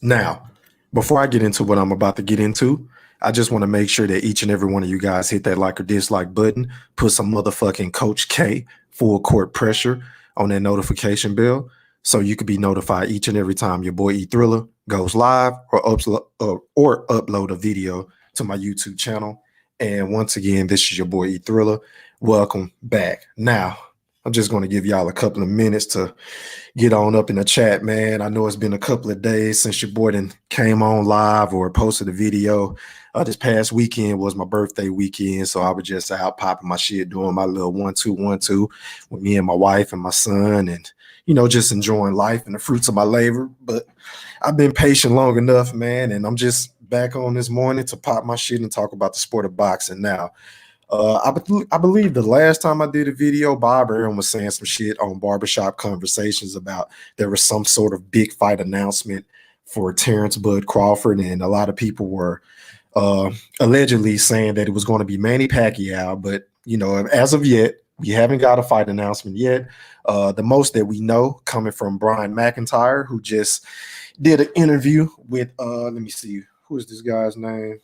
Now, before I get into what I'm about to get into, I just want to make sure that each and every one of you guys hit that like or dislike button, put some motherfucking Coach K full court pressure on that notification bell so you could be notified each and every time your boy E Thriller goes live or upload a video to my YouTube channel. And once again, this is your boy E Thriller. Welcome back. Now, I'm just going to give y'all a couple of minutes to get on up in the chat, man. I know it's been a couple of days since your boy done came on live or posted a video. This past weekend was my birthday weekend, so I was just out popping my shit, doing my little 1-2-1-2 with me and my wife and my son, and just enjoying life and the fruits of my labor. But I've been patient long enough, man, and I'm just back on this morning to pop my shit and talk about the sport of boxing now. I believe the last time I did a video, Bob Aaron was saying some shit on Barbershop Conversations about there was some sort of big fight announcement for Terence Bud Crawford, and a lot of people were allegedly saying that it was going to be Manny Pacquiao, but as of yet, we haven't got a fight announcement yet. The most that we know coming from Brian McIntyre, who just did an interview with let me see, who is this guy's name?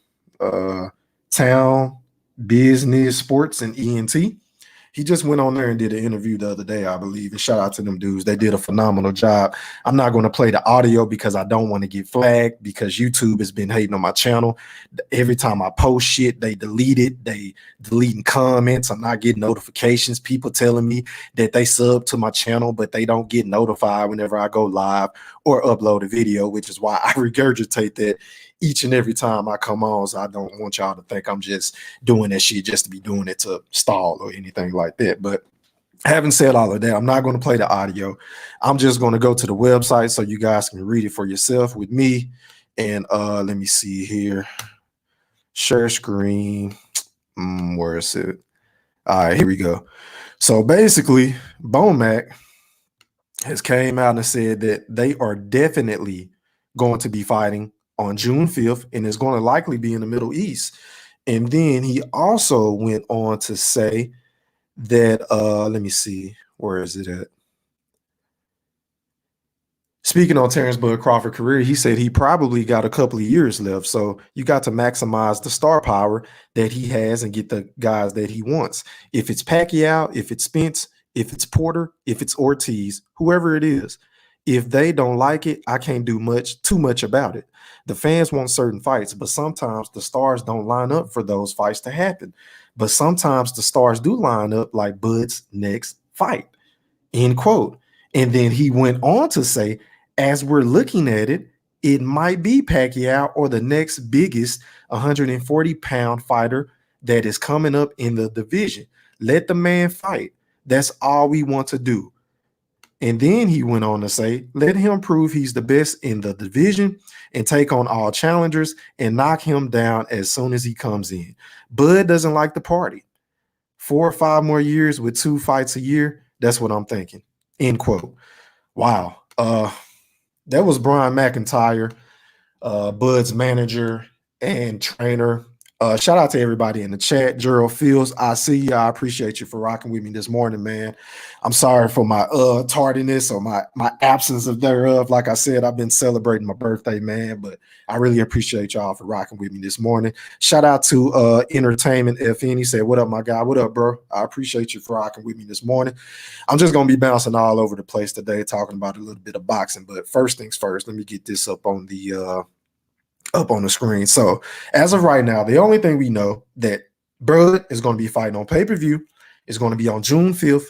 Town Business Sports and ENT. He just went on there and did an interview the other day, I believe, and shout out to them dudes. They did a phenomenal job. I'm not going to play the audio because I don't want to get flagged, because YouTube has been hating on my channel. Every time I post shit, they delete it. They deleting comments. I'm not getting notifications. People telling me that they sub to my channel, but they don't get notified whenever I go live or upload a video, which is why I regurgitate that each and every time I come on. So I don't want y'all to think I'm just doing that shit just to be doing it to stall or anything like that. But having said all of that, I'm not going to play the audio. I'm just going to go to the website so you guys can read it for yourself with me. And let me see here. Share screen. Where is it? All right, here we go. So basically, Bomac has came out and said that they are definitely going to be fighting on June 5th, and it's going to likely be in the Middle East. And then he also went on to say that, let me see, where is it at? Speaking on Terence Bud Crawford's career, he said he probably got a couple of years left. So you got to maximize the star power that he has and get the guys that he wants. If it's Pacquiao, if it's Spence, if it's Porter, if it's Ortiz, whoever it is, if they don't like it, I can't do too much about it. The fans want certain fights, but sometimes the stars don't line up for those fights to happen. But sometimes the stars do line up, like Bud's next fight, end quote. And then he went on to say, as we're looking at it, it might be Pacquiao or the next biggest 140-pound fighter that is coming up in the division. Let the man fight. That's all we want to do. And then he went on to say, let him prove he's the best in the division and take on all challengers and knock him down as soon as he comes in. Bud doesn't like the party. 4 or 5 more years with 2 fights a year. That's what I'm thinking. End quote. Wow. That was Brian McIntyre, Bud's manager and trainer. Shout out to everybody in the chat. Gerald Fields, I see you. I appreciate you for rocking with me this morning, man. I'm sorry for my tardiness or my absence of thereof. Like I said, I've been celebrating my birthday, man, but I really appreciate y'all for rocking with me this morning. Shout out to Entertainment FN. He said, what up, my guy? What up, bro? I appreciate you for rocking with me this morning. I'm just going to be bouncing all over the place today, talking about a little bit of boxing. But first things first, let me get this up on the screen. So as of right now, the only thing we know that Bud is going to be fighting on pay-per-view is going to be on June 5th,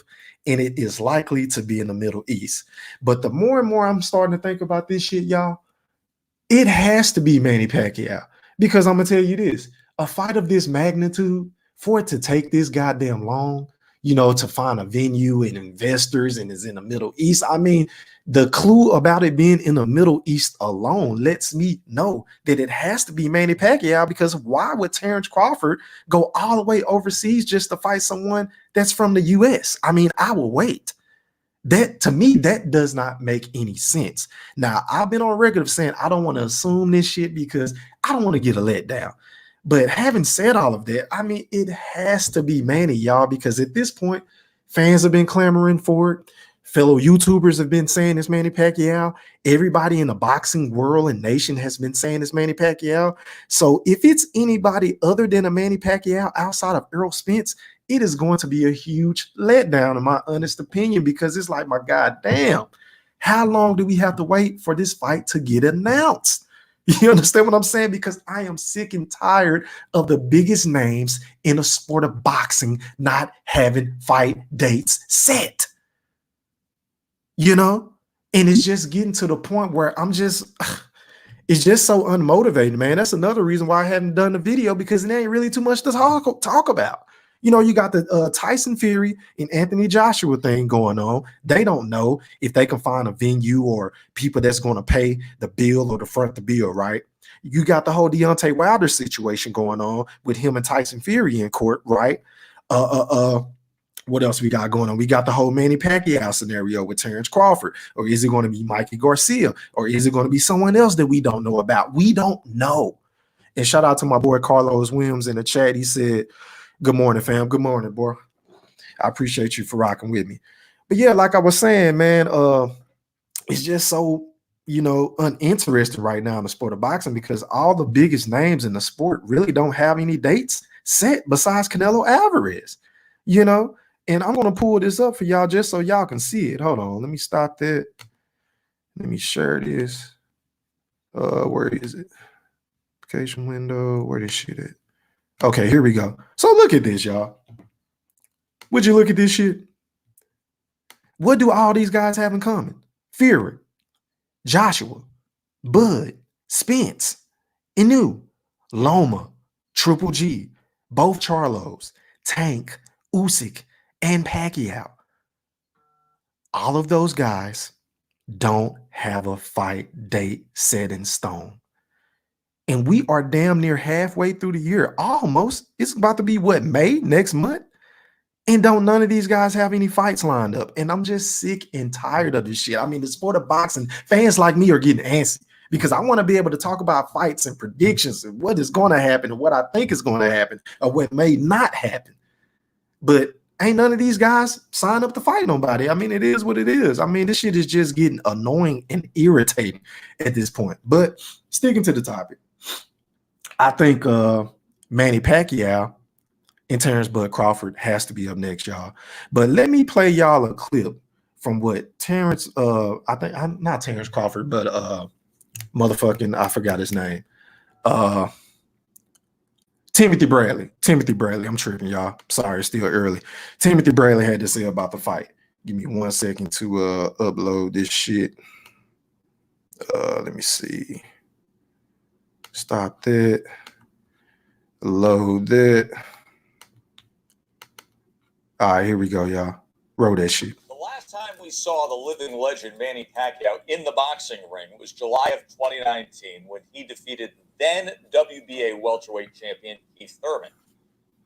and it is likely to be in the Middle East. But the more and more I'm starting to think about this shit, y'all, it has to be Manny Pacquiao, because I'm going to tell you this, a fight of this magnitude, for it to take this goddamn long, to find a venue and investors, and is in the Middle East. I mean, the clue about it being in the Middle East alone lets me know that it has to be Manny Pacquiao, because why would Terence Crawford go all the way overseas just to fight someone that's from the U.S.? I mean, I will wait. That, to me, that does not make any sense. Now, I've been on record of saying I don't want to assume this shit because I don't want to get a letdown. But having said all of that, I mean, it has to be Manny, y'all, because at this point, fans have been clamoring for it. Fellow YouTubers have been saying it's Manny Pacquiao. Everybody in the boxing world and nation has been saying it's Manny Pacquiao. So if it's anybody other than a Manny Pacquiao outside of Errol Spence, it is going to be a huge letdown, in my honest opinion, because it's like, my God damn, how long do we have to wait for this fight to get announced? You understand what I'm saying? Because I am sick and tired of the biggest names in the sport of boxing not having fight dates set. You know, and it's just getting to the point where it's just so unmotivated, man. That's another reason why I haven't done the video, because it ain't really too much to talk about. You know, you got the Tyson Fury and Anthony Joshua thing going on. They don't know if they can find a venue or people that's going to pay the bill or to front the bill, right? You got the whole Deontay Wilder situation going on with him and Tyson Fury in court, right? What else we got going on? We got the whole Manny Pacquiao scenario with Terence Crawford. Or is it going to be Mikey Garcia? Or is it going to be someone else that we don't know about? We don't know. And shout out to my boy Carlos Williams in the chat. He said, good morning, fam. Good morning, boy. I appreciate you for rocking with me. But yeah, like I was saying, man, it's just so, uninterested right now in the sport of boxing, because all the biggest names in the sport really don't have any dates set besides Canelo Alvarez, And I'm going to pull this up for y'all just so y'all can see it. Hold on. Let me stop that. Let me share this. Where is it? Application window. Where this shit at? Okay, here we go. So look at this, y'all. Would you look at this shit? What do all these guys have in common? Fury, Joshua, Bud, Spence, Inu, Loma, Triple G, both Charlos, Tank, Usyk, and Pacquiao. All of those guys don't have a fight date set in stone. And we are damn near halfway through the year. Almost. It's about to be what, May next month? And don't none of these guys have any fights lined up. And I'm just sick and tired of this shit. I mean, the sport of boxing, fans like me are getting antsy because I want to be able to talk about fights and predictions and what is going to happen and what I think is going to happen or what may not happen. But ain't none of these guys sign up to fight nobody. I mean, it is what it is. I mean, this shit is just getting annoying and irritating at this point. But sticking to the topic, I think Manny Pacquiao and Terence Bud Crawford has to be up next, y'all. But let me play y'all a clip from what Terence, I think, not Terence Crawford, but motherfucking, I forgot his name. Timothy Bradley. I'm tripping, y'all. Sorry, it's still early. Timothy Bradley had to say about the fight. Give me 1 second to upload this shit. Let me see. Stop that. Load that. All right, here we go, y'all. Roll that shit. The last time we saw the living legend Manny Pacquiao in the boxing ring was July of 2019 when he defeated then WBA welterweight champion Keith Thurman.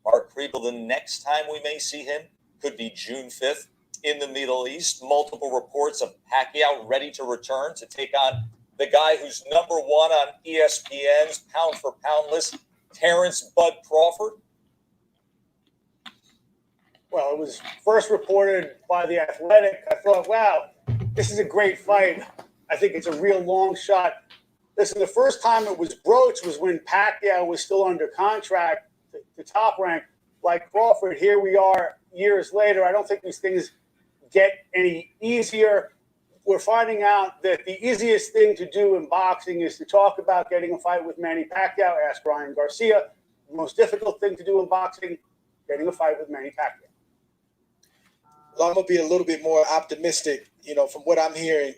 Mark Kriegel, the next time we may see him could be June 5th in the Middle East. Multiple reports of Pacquiao ready to return to take on the guy who's number one on ESPN's pound-for-pound list, Terence Bud Crawford. Well, it was first reported by The Athletic. I thought, wow, this is a great fight. I think it's a real long shot. Listen, the first time it was broached was when Pacquiao was still under contract to Top Rank. Like Crawford, here we are years later. I don't think these things get any easier. We're finding out that the easiest thing to do in boxing is to talk about getting a fight with Manny Pacquiao. Ask Ryan Garcia. The most difficult thing to do in boxing, getting a fight with Manny Pacquiao. I'm going to be a little bit more optimistic, from what I'm hearing.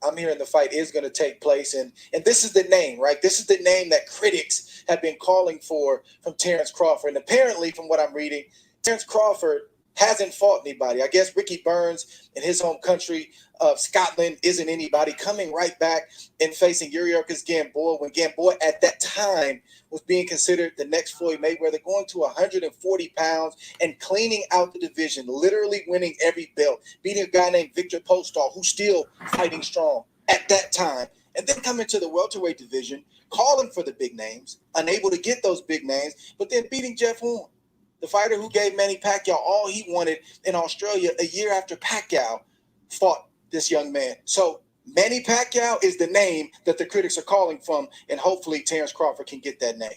I'm hearing the fight is going to take place. And this is the name, right? This is the name that critics have been calling for from Terence Crawford. And apparently, from what I'm reading, Terence Crawford hasn't fought anybody. I guess Ricky Burns in his home country of Scotland isn't anybody. Coming right back and facing Yuriorkis Gamboa when Gamboa at that time was being considered the next Floyd Mayweather, going to 140 pounds and cleaning out the division, literally winning every belt, beating a guy named Victor Postol, who's still fighting strong at that time. And then coming to the welterweight division, calling for the big names, unable to get those big names, but then beating Jeff Horn, the fighter who gave Manny Pacquiao all he wanted in Australia a year after Pacquiao fought this young man. So Manny Pacquiao is the name that the critics are calling from, and hopefully Terence Crawford can get that name.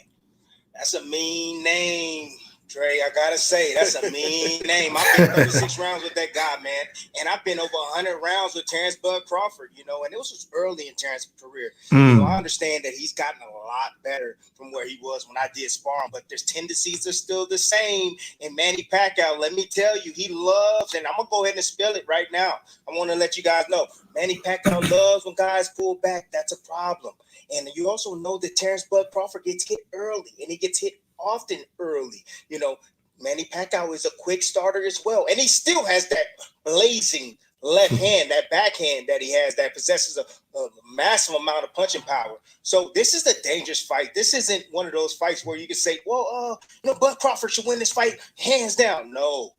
That's a mean name, Dre. I gotta say, that's a mean name. I've been 36 rounds with that guy, man, and I've been over 100 rounds with Terence Bud Crawford. You know, and it was early in Terence's career. You know, I understand that he's gotten a lot better from where he was when I did sparring, but there's tendencies are still the same. And Manny Pacquiao, let me tell you, he loves, and I'm gonna go ahead and spill it right now. I want to let you guys know, Manny Pacquiao loves when guys pull back. That's a problem. And you also know that Terence Bud Crawford gets hit early, and he gets hit often early. You know, Manny Pacquiao is a quick starter as well, and he still has that blazing left hand, that backhand that he has that possesses a massive amount of punching power. So this is a dangerous fight. This isn't one of those fights where you can say, well, Bud Crawford should win this fight hands down. No,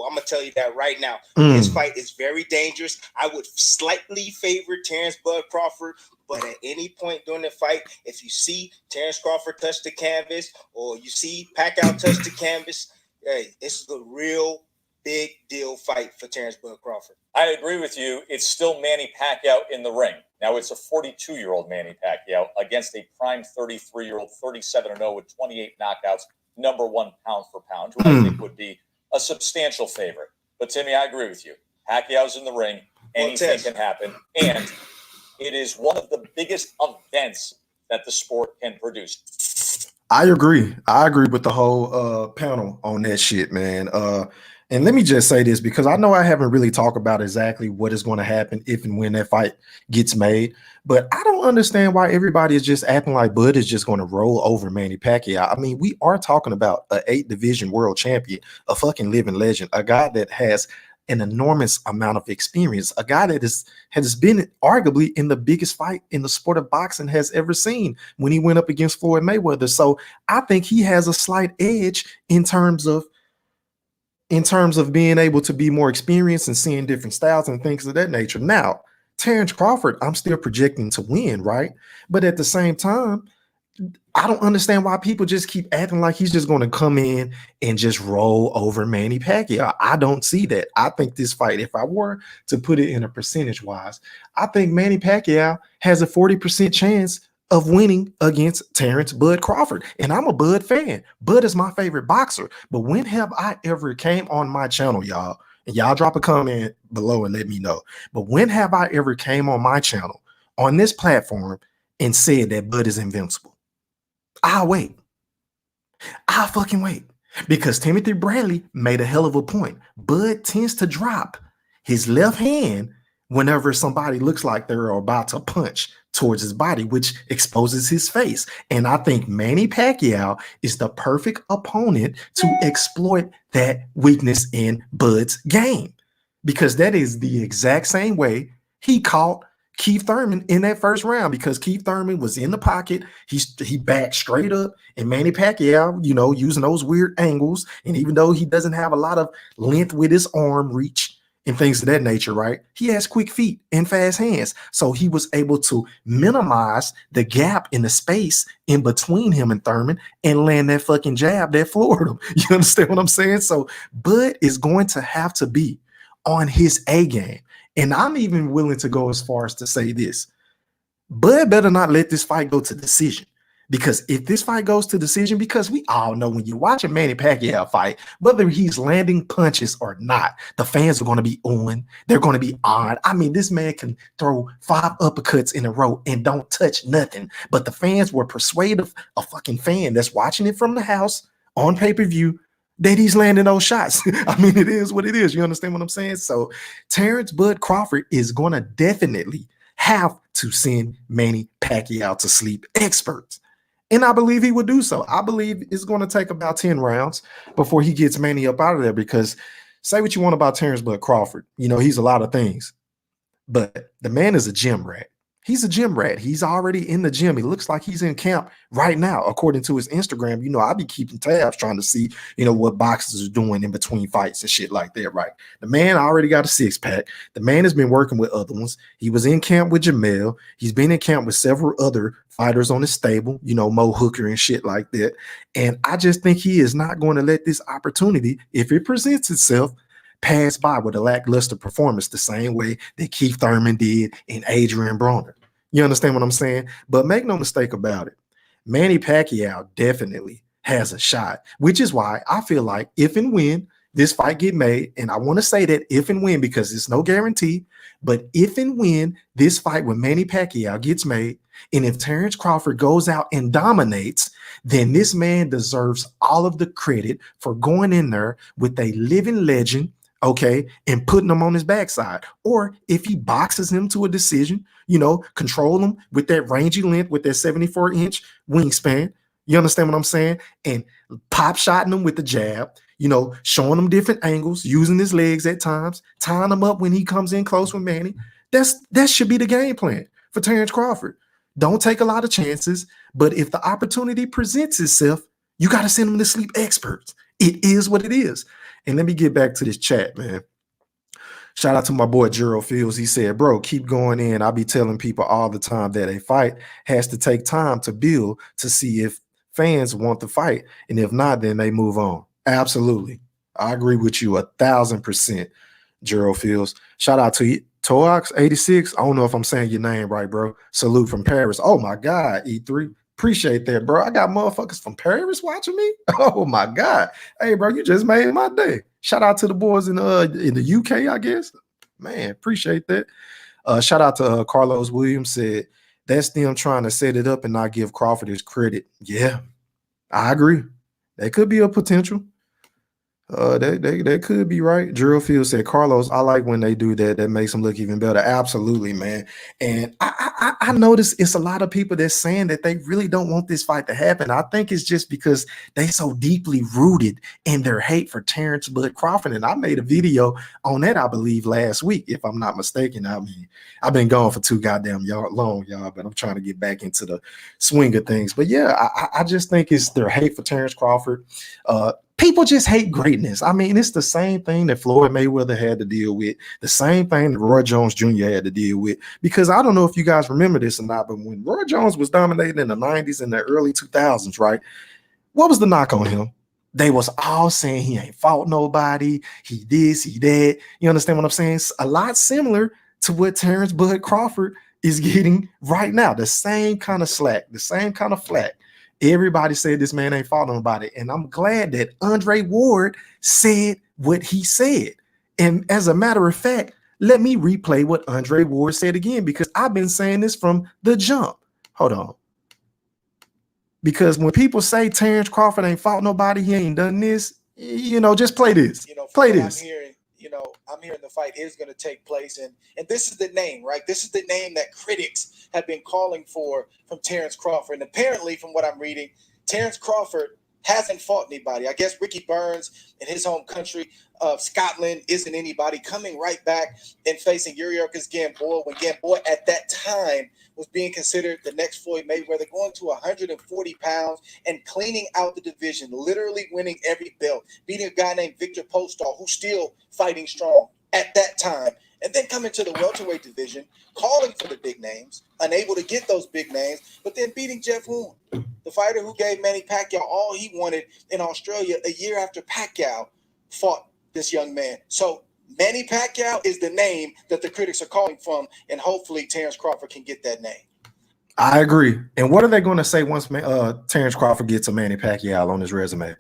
I'm going to tell you that right now. This fight is very dangerous. I would slightly favor Terence Bud Crawford, but at any point during the fight, if you see Terence Crawford touch the canvas or you see Pacquiao touch the canvas, hey, this is a real big deal fight for Terence Bud Crawford. I agree with you. It's still Manny Pacquiao in the ring. Now, it's a 42-year-old Manny Pacquiao against a prime 33-year-old, 37-0 with 28 knockouts, number one pound for pound, who I think would be a substantial favorite. But Timmy, I agree with you. Pacquiao's in the ring. Anything can happen. And it is one of the biggest events that the sport can produce. I agree. I agree with the whole panel on that shit, man. And let me just say this, because I know I haven't really talked about exactly what is going to happen if and when that fight gets made. But I don't understand why everybody is just acting like Bud is just going to roll over Manny Pacquiao. I mean, we are talking about an 8-division world champion, a fucking living legend, a guy that has an enormous amount of experience, a guy that has been arguably in the biggest fight in the sport of boxing has ever seen when he went up against Floyd Mayweather. So I think he has a slight edge in terms of being able to be more experienced and seeing different styles and things of that nature. Now, Terence Crawford, I'm still projecting to win, right? But at the same time, I don't understand why people just keep acting like he's just going to come in and just roll over Manny Pacquiao. I don't see that. I think this fight, if I were to put it in a percentage wise, I think Manny Pacquiao has a 40% chance of winning against Terence Bud Crawford. And I'm a Bud fan. Bud is my favorite boxer. But when have I ever came on my channel, y'all? And y'all drop a comment below and let me know. But when have I ever came on my channel on this platform and said that Bud is invincible? I'll wait. I'll fucking wait. Because Timothy Bradley made a hell of a point. Bud tends to drop his left hand whenever somebody looks like they're about to punch towards his body, which exposes his face. And I think Manny Pacquiao is the perfect opponent to exploit that weakness in Bud's game, because that is the exact same way he caught Keith Thurman in that first round, because Keith Thurman was in the pocket. He backed straight up, and Manny Pacquiao, using those weird angles. And even though he doesn't have a lot of length with his arm reach and things of that nature, right? He has quick feet and fast hands. So he was able to minimize the gap in the space in between him and Thurman and land that fucking jab that floored him. You understand what I'm saying? So Bud is going to have to be on his A game. And I'm even willing to go as far as to say this. Bud better not let this fight go to decision. Because if this fight goes to decision, because we all know when you watch a Manny Pacquiao fight, whether he's landing punches or not, the fans are going to be on. They're going to be on. I mean, this man can throw 5 uppercuts in a row and don't touch nothing. But the fans were persuaded, a fucking fan that's watching it from the house on pay-per-view, that he's landing those shots. I mean, it is what it is. You understand what I'm saying? So Terence Bud Crawford is going to definitely have to send Manny Pacquiao to sleep, experts. And I believe he would do so. I believe it's going to take about 10 rounds before he gets Manny up out of there, because say what you want about Terence Bud Crawford. He's a lot of things, but the man is a gym rat. He's a gym rat. He's already in the gym. He looks like he's in camp right now, according to his Instagram. I be keeping tabs trying to see, what boxers are doing in between fights and shit like that, right? The man already got a 6-pack. The man has been working with other ones. He was in camp with Jamel. He's been in camp with several other fighters on his stable, Mo Hooker and shit like that. And I just think he is not going to let this opportunity, if it presents itself, pass by with a lackluster performance the same way that Keith Thurman did and Adrian Broner. You understand what I'm saying? But make no mistake about it, Manny Pacquiao definitely has a shot, which is why I feel like if and when this fight get made, and I want to say that if and when because it's no guarantee, but if and when this fight with Manny Pacquiao gets made, and if Terence Crawford goes out and dominates, then this man deserves all of the credit for going in there with a living legend, okay, and putting him on his backside. Or if he boxes him to a decision, control him with that rangy length, with that 74-inch wingspan. You understand what I'm saying? And pop shotting him with the jab, showing him different angles, using his legs at times, tying him up when he comes in close with Manny. That should be the game plan for Terence Crawford. Don't take a lot of chances, but if the opportunity presents itself, you got to send them to sleep experts. It is what it is. And let me get back to this chat, man. Shout out to my boy Gerald Fields. He said, bro, keep going in. I be telling people all the time that a fight has to take time to build to see if fans want the fight. And if not, then they move on. Absolutely. I agree with you 1,000%, Gerald Fields. Shout out to you. Toax86. I don't know if I'm saying your name right, bro. Salute from Paris. Oh my God, E3. Appreciate that, bro. I got motherfuckers from Paris watching me. Oh my God. Hey, bro, you just made my day. Shout out to the boys in the UK, I guess. Man, appreciate that. Shout out to Carlos Williams. Said that's them trying to set it up and not give Crawford his credit. Yeah, I agree. That could be a potential. That could be right. Gerald Field said, Carlos, I like when they do that. That makes them look even better. Absolutely, man. And I notice it's a lot of people that's saying that they really don't want this fight to happen. I think it's just because they so deeply rooted in their hate for Terence Bud Crawford. And I made a video on that, I believe, last week, if I'm not mistaken. I mean, I've been gone for too goddamn long, y'all, but I'm trying to get back into the swing of things. But yeah, I just think it's their hate for Terence Crawford. People just hate greatness. I mean, it's the same thing that Floyd Mayweather had to deal with, the same thing that Roy Jones Jr. had to deal with. Because I don't know if you guys remember this or not, but when Roy Jones was dominating in the 90s and the early 2000s, right? What was the knock on him? They was all saying he ain't fought nobody, he this, he that. You understand what I'm saying? It's a lot similar to what Terence Bud Crawford is getting right now. The same kind of slack, the same kind of flack. Everybody said this man ain't fought nobody. And I'm glad that Andre Ward said what he said. And as a matter of fact, let me replay what Andre Ward said again, because I've been saying this from the jump. Hold on. Because when people say Terence Crawford ain't fought nobody, he ain't done this, just play this. Play this. I'm hearing the fight is going to take place. And this is the name, right? This is the name that critics have been calling for from Terence Crawford. And apparently, from what I'm reading, Terence Crawford hasn't fought anybody. I guess Ricky Burns in his home country of Scotland isn't anybody, coming right back and facing Yuriorkis Gamboa when Gamboa at that time was being considered the next Floyd Mayweather, going to 140 pounds and cleaning out the division, literally winning every belt, beating a guy named Victor Postol, who's still fighting strong at that time. And then coming to the welterweight division, calling for the big names, unable to get those big names, but then beating Jeff Horn, the fighter who gave Manny Pacquiao all he wanted in Australia a year after Pacquiao fought this young man. So Manny Pacquiao is the name that the critics are calling from, and hopefully Terence Crawford can get that name. I agree. And what are they going to say once Terence Crawford gets a Manny Pacquiao on his resume?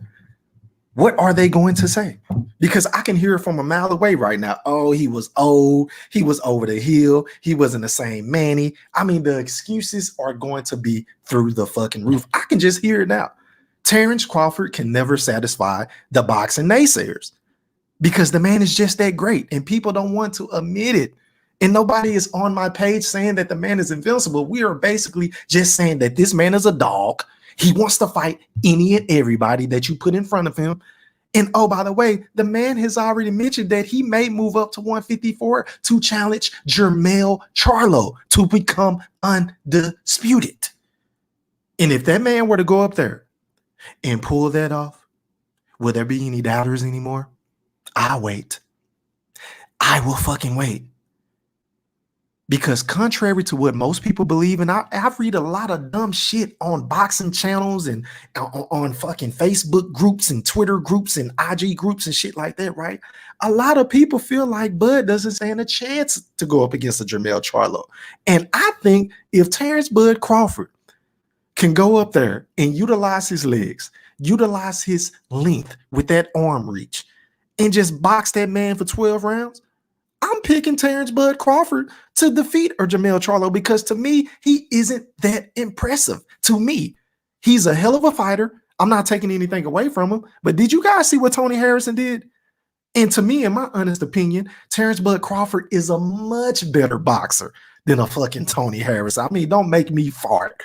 What are they going to say? Because I can hear it from a mile away right now. Oh, he was old. He was over the hill. He wasn't the same Manny. I mean, the excuses are going to be through the fucking roof. I can just hear it now. Terence Crawford can never satisfy the boxing naysayers because the man is just that great and people don't want to admit it. And nobody is on my page saying that the man is invincible. We are basically just saying that this man is a dog. He wants to fight any and everybody that you put in front of him. And oh, by the way, the man has already mentioned that he may move up to 154 to challenge Jermell Charlo to become undisputed. And if that man were to go up there and pull that off, will there be any doubters anymore? I'll wait. I will fucking wait. Because contrary to what most people believe, and I read a lot of dumb shit on boxing channels and on fucking Facebook groups and Twitter groups and IG groups and shit like that, right? A lot of people feel like Bud doesn't stand a chance to go up against a Jermell Charlo. And I think if Terence Bud Crawford can go up there and utilize his legs, utilize his length with that arm reach, and just box that man for 12 rounds, I'm picking Terence Bud Crawford to defeat Jermell Charlo because to me, he isn't that impressive. To me, he's a hell of a fighter. I'm not taking anything away from him. But did you guys see what Tony Harrison did? And to me, in my honest opinion, Terence Bud Crawford is a much better boxer than a fucking Tony Harrison. I mean, don't make me fart.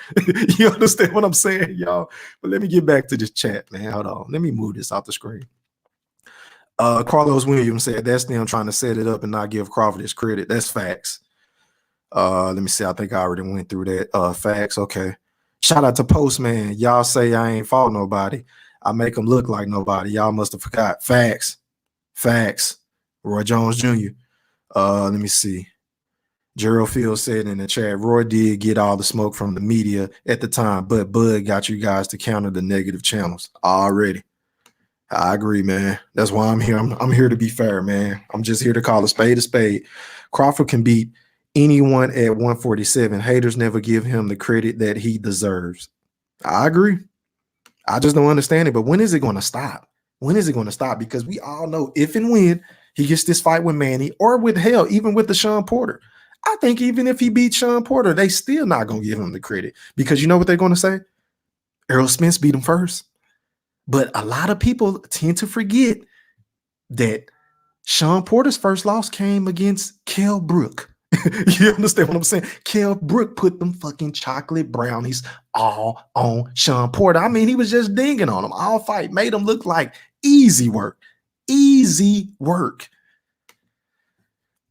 You understand what I'm saying, y'all? But let me get back to this chat, man. Hold on. Let me move this off the screen. Carlos Williams said that's them trying to set it up and not give Crawford his credit. That's facts. Let me see. I think I already went through that. Facts. Okay. Shout out to Postman. Y'all say I ain't fought nobody. I make them look like nobody. Y'all must have forgot. Facts. Facts. Roy Jones Jr. Let me see. Gerald Field said in the chat, Roy did get all the smoke from the media at the time, but Bud got you guys to counter the negative channels already. I agree, man. That's why I'm here. I'm here to be fair, man. I'm just here to call a spade a spade. Crawford can beat anyone at 147. Haters never give him the credit that he deserves. I agree. I just don't understand it. But when is it going to stop? When is it going to stop? Because we all know if and when he gets this fight with Manny or with hell, even with the Sean Porter, I think even if he beats Sean Porter, they still not going to give him the credit because you know what they're going to say? Errol Spence beat him first. But a lot of people tend to forget that Sean Porter's first loss came against Kell Brook. You understand what I'm saying? Kell Brook put them fucking chocolate brownies all on Sean Porter. I mean, he was just dinging on him all fight, made him look like easy work. Easy work.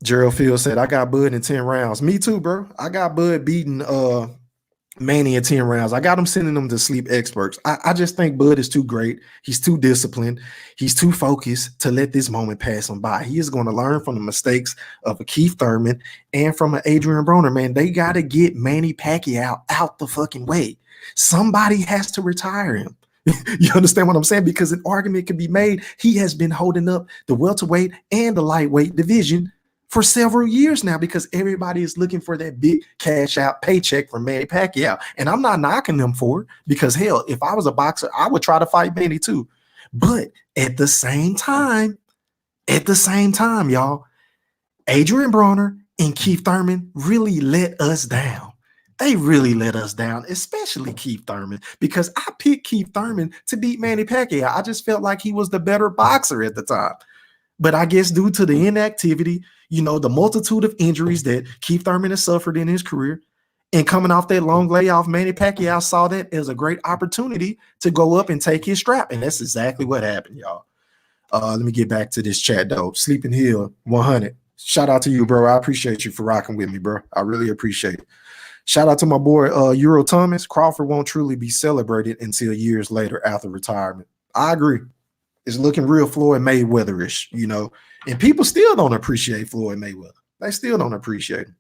Gerald Field said, I got Bud in 10 rounds. Me too, bro. I got Bud beating Manny in 10 rounds. I got him sending them to sleep experts. I just think Bud is too great. He's too disciplined. He's too focused to let this moment pass him by. He is going to learn from the mistakes of a Keith Thurman and from an Adrian Broner, man. They got to get Manny Pacquiao out the fucking way. Somebody has to retire him. You understand what I'm saying? Because an argument can be made. He has been holding up the welterweight and the lightweight division for several years now because everybody is looking for that big cash out paycheck from Manny Pacquiao. And I'm not knocking them for it because, hell, if I was a boxer, I would try to fight Manny too. But at the same time, y'all, Adrian Broner and Keith Thurman really let us down. They really let us down, especially Keith Thurman, because I picked Keith Thurman to beat Manny Pacquiao. I just felt like he was the better boxer at the time. But I guess due to the inactivity, you know, the multitude of injuries that Keith Thurman has suffered in his career, and coming off that long layoff, Manny Pacquiao saw that as a great opportunity to go up and take his strap. And that's exactly what happened, y'all. Let me get back to this chat, though. Sleeping Hill 100. Shout out to you, bro. I appreciate you for rocking with me, bro. I really appreciate it. Shout out to my boy, Euro Thomas. Crawford won't truly be celebrated until years later after retirement. I agree. It's looking real Floyd Mayweather-ish, you know, and people still don't appreciate Floyd Mayweather. They still don't appreciate him.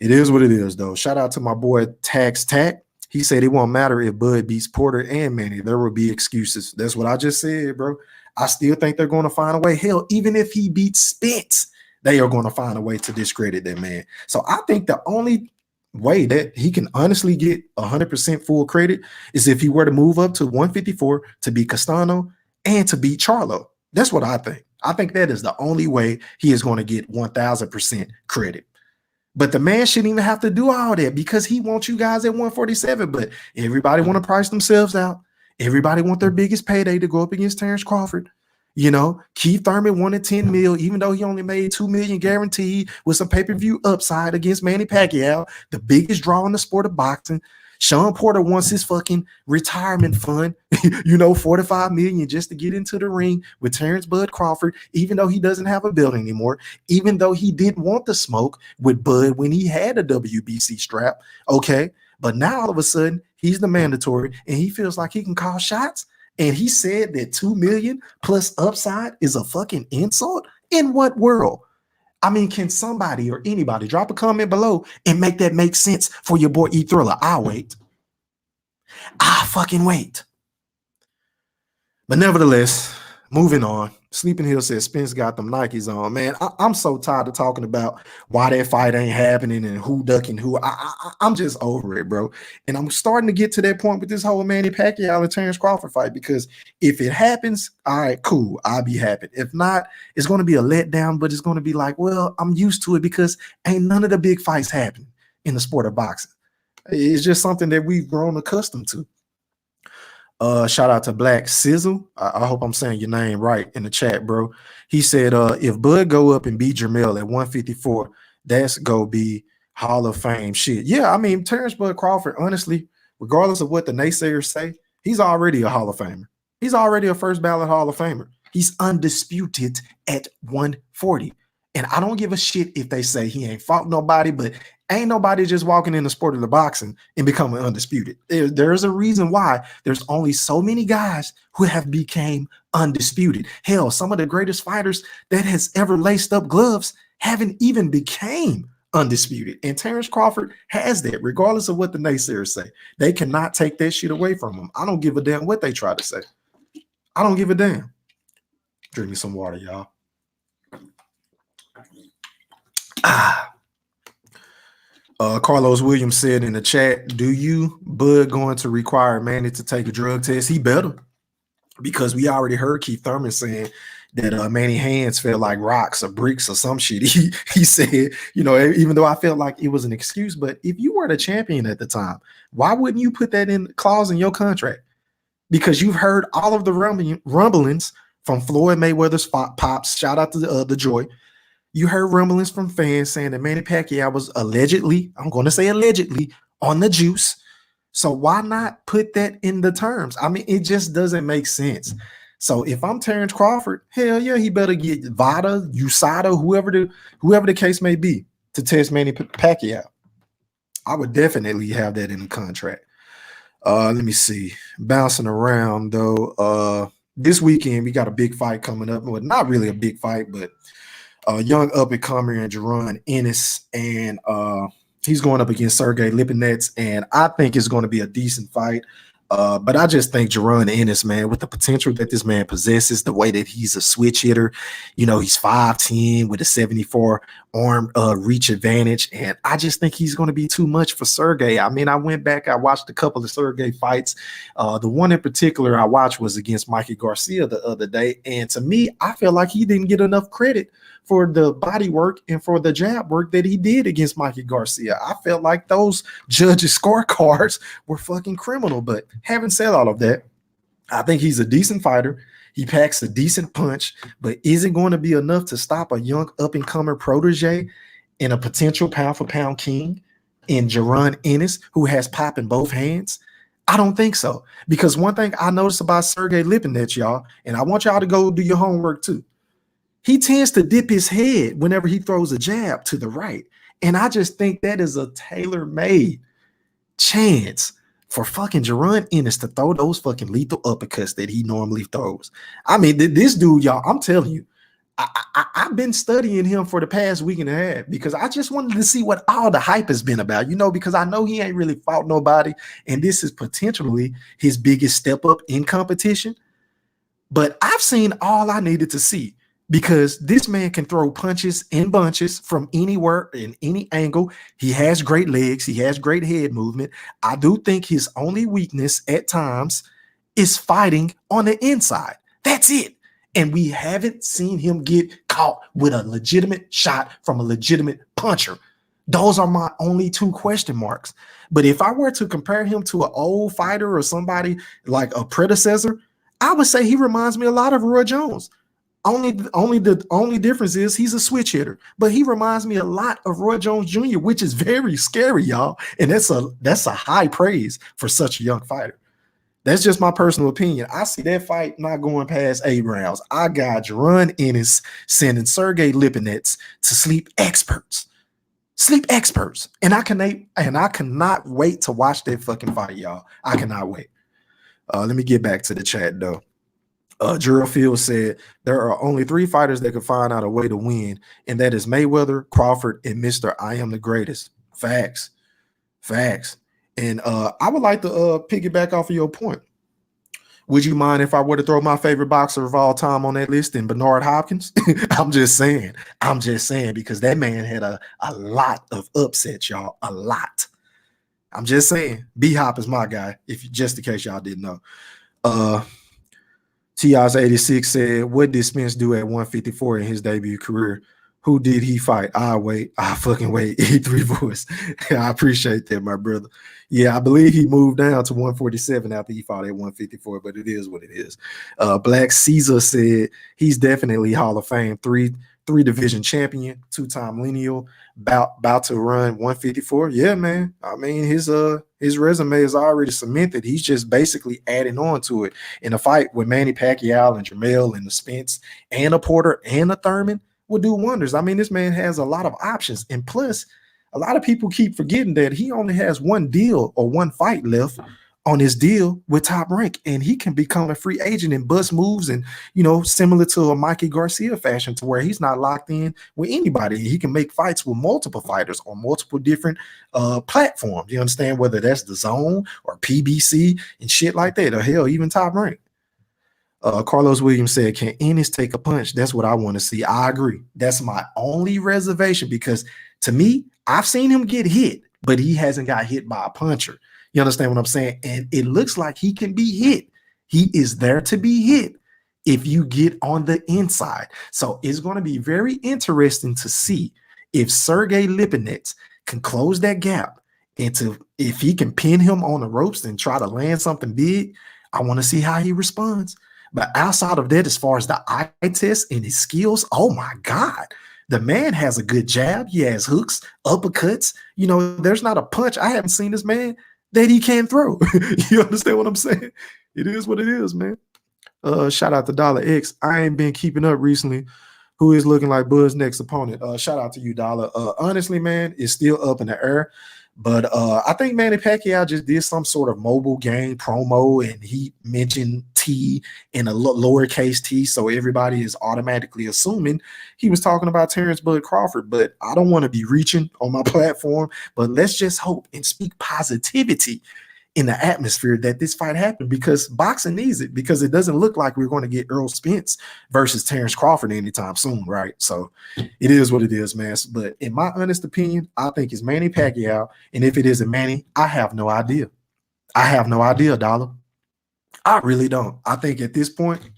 It is what it is, though. Shout out to my boy Tax Tack. He said it won't matter if Bud beats Porter and Manny. There will be excuses. That's what I just said, bro. I still think they're going to find a way. Hell, even if he beats Spence, they are going to find a way to discredit that man. So I think the only way that he can honestly get 100% full credit is if he were to move up to 154 to beat Castano and to beat Charlo. That's what I think. I think that is the only way he is going to get 1,000% credit. But the man shouldn't even have to do all that because he wants you guys at 147. But everybody want to price themselves out. Everybody want their biggest payday to go up against Terence Crawford. You know, Keith Thurman wanted 10 mil, even though he only made 2 million guaranteed with some pay-per-view upside against Manny Pacquiao, the biggest draw in the sport of boxing. Sean Porter wants his fucking retirement fund, you know, 45 million just to get into the ring with Terence Bud Crawford, even though he doesn't have a belt anymore, even though he didn't want the smoke with Bud when he had a WBC strap. Okay. But now all of a sudden he's the mandatory and he feels like he can call shots. And he said that 2 million plus upside is a fucking insult. In what world? I mean, can somebody or anybody drop a comment below and make that make sense for your boy E Thriller? I'll wait. I fucking wait. But nevertheless, moving on. Sleeping Hill says Spence got them Nikes on. Man, I'm so tired of talking about why that fight ain't happening and who ducking who. I'm just over it, bro. And I'm starting to get to that point with this whole Manny Pacquiao and Terence Crawford fight, because if it happens, all right, cool, I'll be happy. If not, it's going to be a letdown, but it's going to be like, well, I'm used to it because ain't none of the big fights happen in the sport of boxing. It's just something that we've grown accustomed to. Shout out to Black Sizzle. I hope I'm saying your name right in the chat, bro. He said, if Bud go up and beat Jermell at 154, that's go be Hall of Fame shit. Yeah, I mean, Terence Bud Crawford, honestly, regardless of what the naysayers say, he's already a Hall of Famer. He's already a first ballot Hall of Famer. He's undisputed at 140. And I don't give a shit if they say he ain't fought nobody, but ain't nobody just walking in the sport of the boxing and becoming undisputed. There's a reason why there's only so many guys who have became undisputed. Hell, some of the greatest fighters that has ever laced up gloves haven't even became undisputed. And Terence Crawford has that, regardless of what the naysayers say. They cannot take that shit away from him. I don't give a damn what they try to say. I don't give a damn. Drink me some water, y'all. Carlos Williams said in the chat, do you, Bud, going to require Manny to take a drug test? He better, because we already heard Keith Thurman saying that Manny hands felt like rocks or bricks or some shit. He said, you know, even though I felt like it was an excuse, but if you were the champion at the time, why wouldn't you put that in clause in your contract? Because you've heard all of the rumblings from Floyd Mayweather's pops. Shout out to the Joy. You heard rumblings from fans saying that Manny Pacquiao was allegedly, I'm going to say allegedly, on the juice. So why not put that in the terms? I mean, it just doesn't make sense. So if I'm Terence Crawford, hell yeah, he better get VADA, USADA, whoever the case may be, to test Manny Pacquiao. I would definitely have that in the contract. Let me see. Bouncing around though. This weekend we got a big fight coming up. Well, not really a big fight, but young up-and-comer in Jerron Ennis, and he's going up against Sergey Lipinets, and I think it's going to be a decent fight. But I just think Jerron Ennis, man, with the potential that this man possesses, the way that he's a switch hitter, you know, he's 5'10" with a 74 arm reach advantage, and I just think he's going to be too much for Sergey. I mean, I went back, I watched a couple of Sergey fights. The one in particular I watched was against Mikey Garcia the other day, and to me, I feel like he didn't get enough credit for the body work and for the jab work that he did against Mikey Garcia. I felt like those judges' scorecards were fucking criminal. But having said all of that, I think he's a decent fighter. He packs a decent punch, but is it going to be enough to stop a young up-and-comer protege and a potential pound-for-pound king in Jerron Ennis, who has pop in both hands? I don't think so. Because one thing I noticed about Sergey Lipinets, y'all, and I want y'all to go do your homework too, he tends to dip his head whenever he throws a jab to the right. And I just think that is a tailor-made chance for fucking Jerron Ennis to throw those fucking lethal uppercuts that he normally throws. I mean, this dude, y'all, I'm telling you, I've been studying him for the past week and a half because I just wanted to see what all the hype has been about, you know, because I know he ain't really fought nobody, and this is potentially his biggest step up in competition. But I've seen all I needed to see, because this man can throw punches in bunches from anywhere, in any angle. He has great legs. He has great head movement. I do think his only weakness at times is fighting on the inside. That's it. And we haven't seen him get caught with a legitimate shot from a legitimate puncher. Those are my only two question marks. But if I were to compare him to an old fighter or somebody like a predecessor, I would say he reminds me a lot of Roy Jones. The only difference is he's a switch hitter, but he reminds me a lot of Roy Jones Jr., which is very scary, y'all. And that's a high praise for such a young fighter. That's just my personal opinion. I see that fight not going past 8 rounds. I got Jerron Ennis sending Sergey Lipinets to sleep experts. Sleep experts. And I cannot wait to watch that fucking fight, y'all. I cannot wait. Let me get back to the chat though. Gerald Field said there are only 3 fighters that can find out a way to win, and that is Mayweather, Crawford, and Mr. I am the greatest. Facts. And I would like to piggyback off of your point. Would you mind if I were to throw my favorite boxer of all time on that list and Bernard Hopkins? I'm just saying, because that man had a lot of upsets, y'all. A lot. I'm just saying. B-Hop is my guy, just in case y'all didn't know. Tiaz 86 said, what did Spence do at 154 in his debut career? Who did he fight? I fucking wait. E3 voice. I appreciate that, my brother. Yeah, I believe he moved down to 147 after he fought at 154, but it is what it is. Black Caesar said he's definitely Hall of Fame, three division champion, 2-time lineal, about to run 154. Yeah, man. I mean, his resume is already cemented. He's just basically adding on to it. In a fight with Manny Pacquiao and Jermell and the Spence and a Porter and a Thurman will do wonders. I mean, this man has a lot of options. And plus, a lot of people keep forgetting that he only has one deal or one fight left on his deal with Top Rank, and he can become a free agent and bust moves and, similar to a Mikey Garcia fashion, to where he's not locked in with anybody. He can make fights with multiple fighters on multiple different platforms. You understand? Whether that's the Zone or PBC and shit like that, or hell, even Top Rank. Carlos Williams said, can Ennis take a punch? That's what I want to see. I agree. That's my only reservation, because to me, I've seen him get hit, but he hasn't got hit by a puncher. You understand what I'm saying? And it looks like he can be hit. He is there to be hit if you get on the inside. So it's going to be very interesting to see if Sergey Lipinets can close that gap, and if he can pin him on the ropes and try to land something big. I want to see how he responds. But outside of that, as far as the eye test and his skills, oh my God, the man has a good jab. He has hooks, uppercuts. There's not a punch I haven't seen this man that he can't throw. You understand what I'm saying? It is what it is, man. Shout out to Dollar X. I ain't been keeping up recently. Who is looking like Bud's next opponent? Shout out to you, Dollar. Honestly, man, it's still up in the air. But I think Manny Pacquiao just did some sort of mobile game promo, and he mentioned T in a lowercase t, so everybody is automatically assuming he was talking about Terence Bud Crawford. But I don't want to be reaching on my platform, but let's just hope and speak positivity in the atmosphere that this fight happened, because boxing needs it, because it doesn't look like we're going to get Earl Spence versus Terence Crawford anytime soon, right? So it is what it is, man. But in my honest opinion, I think it's Manny Pacquiao, and if it isn't Manny, I have no idea. Dollar. I really don't. I think at this point,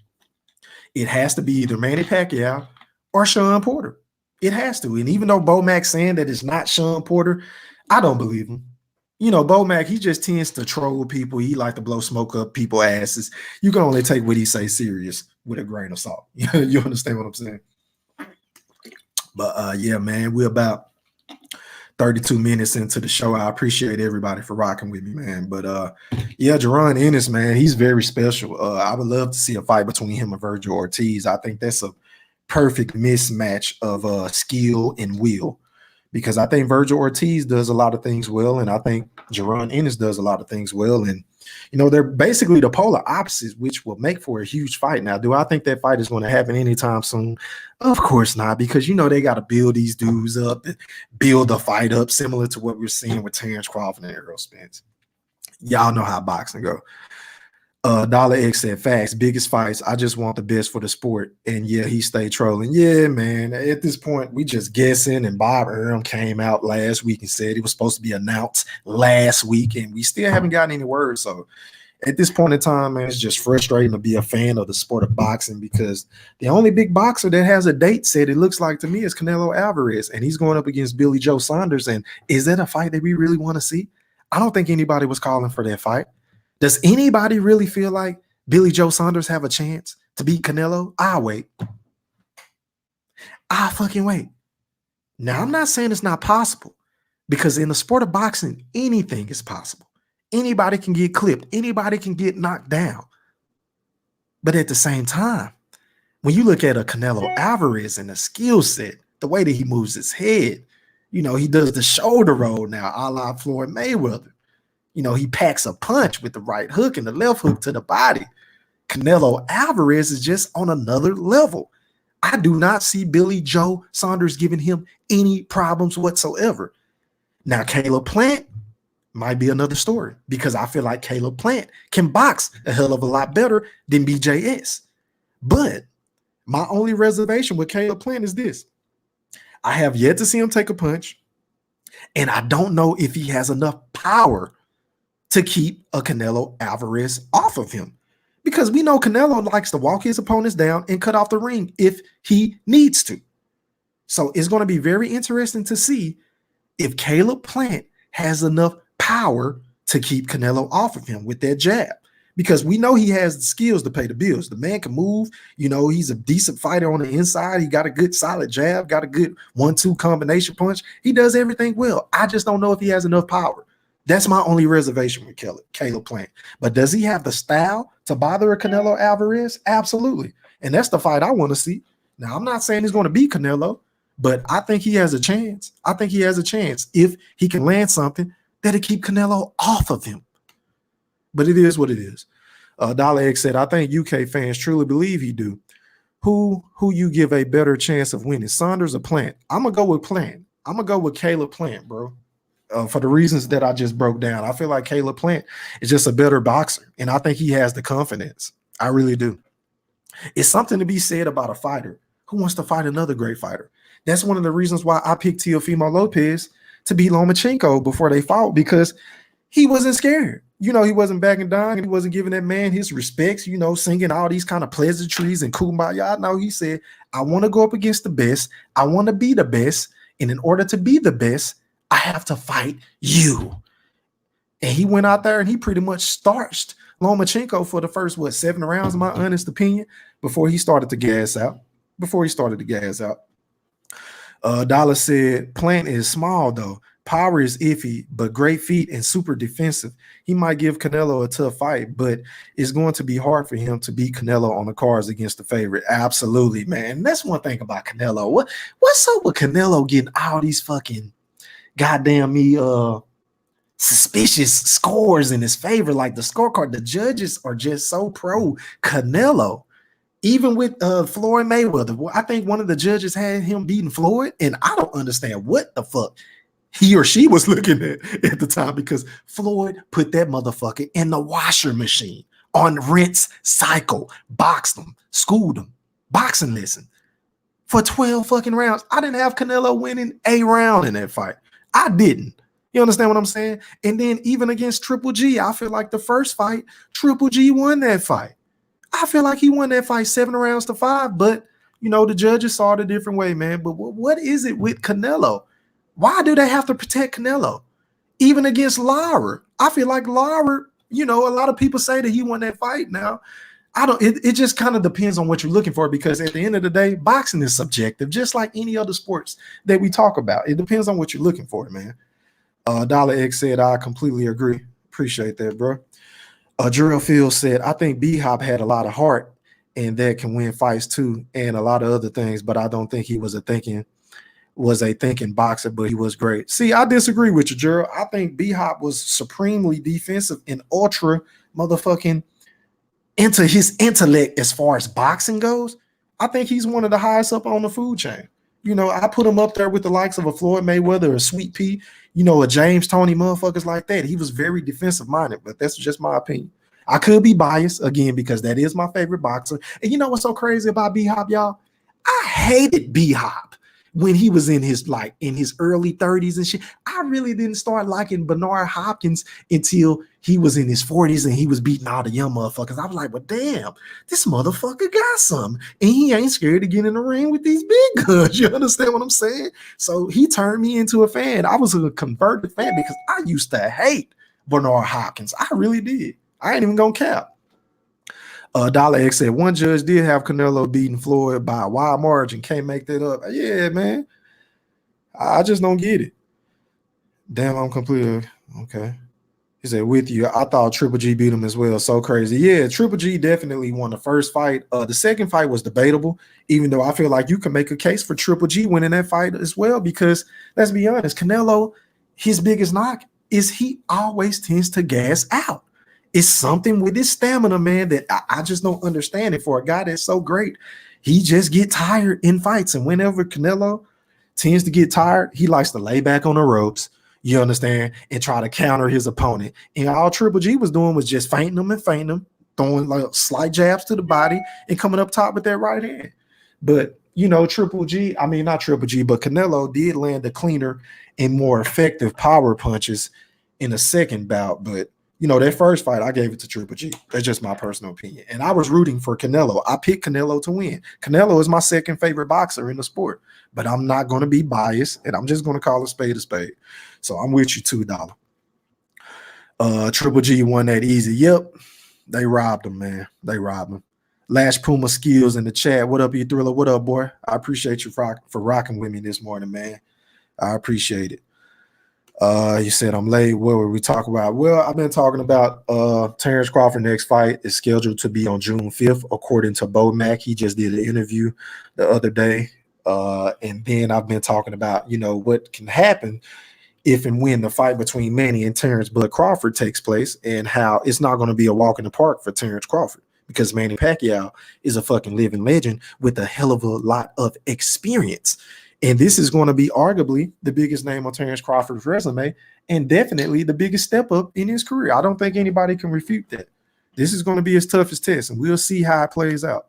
it has to be either Manny Pacquiao or Sean Porter. It has to. And even though Bo Mac's saying that it's not Sean Porter, I don't believe him. Bo Mac, he just tends to troll people. He like to blow smoke up people's asses. You can only take what he say serious with a grain of salt. You understand what I'm saying? But yeah, man, we're about 32 minutes into the show. I appreciate everybody for rocking with me, man. But yeah, Jerron Ennis, man, he's very special. I would love to see a fight between him and Virgil Ortiz. I think that's a perfect mismatch of skill and will, because I think Virgil Ortiz does a lot of things well, and I think Jerron Ennis does a lot of things well. And, they're basically the polar opposites, which will make for a huge fight. Now, do I think that fight is going to happen anytime soon? Of course not, because, they got to build these dudes up and build the fight up, similar to what we're seeing with Terence Crawford and Errol Spence. Y'all know how boxing go. Dollar X said, facts, biggest fights. I just want the best for the sport. And yeah, he stayed trolling. Yeah, man. At this point, we just guessing. And Bob Arum came out last week and said it was supposed to be announced last week, and we still haven't gotten any word. So at this point in time, man, it's just frustrating to be a fan of the sport of boxing, because the only big boxer that has a date set, it looks like to me, is Canelo Alvarez, and he's going up against Billy Joe Saunders. And is that a fight that we really want to see? I don't think anybody was calling for that fight. Does anybody really feel like Billy Joe Saunders have a chance to beat Canelo? I'll wait. I'll fucking wait. Now, I'm not saying it's not possible, because in the sport of boxing, anything is possible. Anybody can get clipped. Anybody can get knocked down. But at the same time, when you look at a Canelo Alvarez and the skill set, the way that he moves his head, he does the shoulder roll now, a la Floyd Mayweather. He packs a punch with the right hook and the left hook to the body. Canelo Alvarez is just on another level. I do not see Billy Joe Saunders giving him any problems whatsoever. Now, Caleb Plant might be another story because I feel like Caleb Plant can box a hell of a lot better than BJS. But my only reservation with Caleb Plant is this. I have yet to see him take a punch, and I don't know if he has enough power to keep a Canelo Alvarez off of him. Because we know Canelo likes to walk his opponents down and cut off the ring if he needs to. So it's going to be very interesting to see if Caleb Plant has enough power to keep Canelo off of him with that jab. Because we know he has the skills to pay the bills. The man can move. You know, he's a decent fighter on the inside. He got a good solid jab, got a good 1-2 combination punch. He does everything well. I just don't know if he has enough power. That's my only reservation with Caleb Plant. But does he have the style to bother a Canelo Alvarez? Absolutely. And that's the fight I want to see. Now, I'm not saying he's going to beat Canelo, but I think he has a chance. I think he has a chance if he can land something that'll keep Canelo off of him. But it is what it is. Dollar X said, I think UK fans truly believe he do. Who you give a better chance of winning, Saunders or Plant? I'm going to go with Plant. I'm going to go with Caleb Plant, bro. For the reasons that I just broke down. I feel like Caleb Plant is just a better boxer, and I think he has the confidence. I really do. It's something to be said about a fighter who wants to fight another great fighter. That's one of the reasons why I picked Teofimo Lopez to beat Lomachenko before they fought, because he wasn't scared. You know, he wasn't backing down, and he wasn't giving that man his respects, you know, singing all these kind of pleasantries and kumbaya. No, he said, I want to go up against the best. I want to be the best. And in order to be the best, I have to fight you. And he went out there and he pretty much starched Lomachenko for the first, 7 rounds, in my honest opinion, before he started to gas out. Dollar said, Plant is small, though. Power is iffy, but great feet and super defensive. He might give Canelo a tough fight, but it's going to be hard for him to beat Canelo on the cards against the favorite. Absolutely, man. That's one thing about Canelo. What's up with Canelo getting all these fucking goddamn suspicious scores in his favor? Like the scorecard, the judges are just so pro Canelo. Even with Floyd Mayweather, I think one of the judges had him beating Floyd, and I don't understand what the fuck he or she was looking at the time, because Floyd put that motherfucker in the washer machine on rinse cycle, boxed him, schooled him, boxing lesson for 12 fucking rounds. I didn't have Canelo winning a round in that fight. I didn't. You understand what I'm saying? And then even against Triple G, I feel like the first fight, Triple G won that fight. I feel like he won that fight 7 rounds to 5, but, you know, the judges saw it a different way, man. But what is it with Canelo? Why do they have to protect Canelo? Even against Lara, I feel like Lara, you know, a lot of people say that he won that fight. Now, it just kind of depends on what you're looking for, because at the end of the day, boxing is subjective, just like any other sports that we talk about. It depends on what you're looking for, man. Dollar X said, I completely agree. Appreciate that, bro. Drill Field said, I think B-Hop had a lot of heart and that can win fights too, and a lot of other things, but I don't think he was a thinking boxer, but he was great. See, I disagree with you, Gerald. I think B-Hop was supremely defensive and ultra motherfucking into his intellect as far as boxing goes. I think he's one of the highest up on the food chain. You know, I put him up there with the likes of a Floyd Mayweather, a Sweet Pea, you know, a James Toney, motherfuckers like that. He was very defensive minded, but that's just my opinion. I could be biased again because that is my favorite boxer. And you know what's so crazy about B-Hop, y'all? I hated B-Hop when he was in his early 30s and shit. I really didn't start liking Bernard Hopkins until he was in his 40s and he was beating all the young motherfuckers. I was like, well, damn, this motherfucker got something. And he ain't scared to get in the ring with these big guns. You understand what I'm saying? So he turned me into a fan. I was a converted fan because I used to hate Bernard Hopkins. I really did. I ain't even gonna cap. Dollar X said, one judge did have Canelo beating Floyd by a wide margin. Can't make that up. Yeah, man. I just don't get it. Damn, I'm completely okay. He said, with you, I thought Triple G beat him as well. So crazy. Yeah, Triple G definitely won the first fight. The second fight was debatable, even though I feel like you can make a case for Triple G winning that fight as well, because let's be honest, Canelo, his biggest knock is he always tends to gas out. It's something with his stamina, man, that I just don't understand it for a guy that's so great. He just get tired in fights. And whenever Canelo tends to get tired, he likes to lay back on the ropes, you understand, and try to counter his opponent. And all Triple G was doing was just feinting him, throwing like slight jabs to the body and coming up top with that right hand. But, you know, not Triple G, but Canelo did land the cleaner and more effective power punches in the second bout. But, you know, that first fight, I gave it to Triple G. That's just my personal opinion. And I was rooting for Canelo. I picked Canelo to win. Canelo is my second favorite boxer in the sport, but I'm not going to be biased, and I'm just going to call a spade a spade. So I'm with you, $2. Triple G won that easy. Yep. They robbed him, man. They robbed him. Lash Puma Skills in the chat. What up, you Thriller? What up, boy? I appreciate you for rocking with me this morning, man. I appreciate it. You said I'm late. What were we talking about? Well, I've been talking about Terence Crawford next fight is scheduled to be on June 5th, according to Bo Mack. He just did an interview the other day. And then I've been talking about, you know, what can happen if and when the fight between Manny and Terence Bud Crawford takes place, and how it's not going to be a walk in the park for Terence Crawford, because Manny Pacquiao is a fucking living legend with a hell of a lot of experience. And this is going to be arguably the biggest name on Terence Crawford's resume, and definitely the biggest step up in his career. I don't think anybody can refute that. This is going to be his toughest test, and we'll see how it plays out.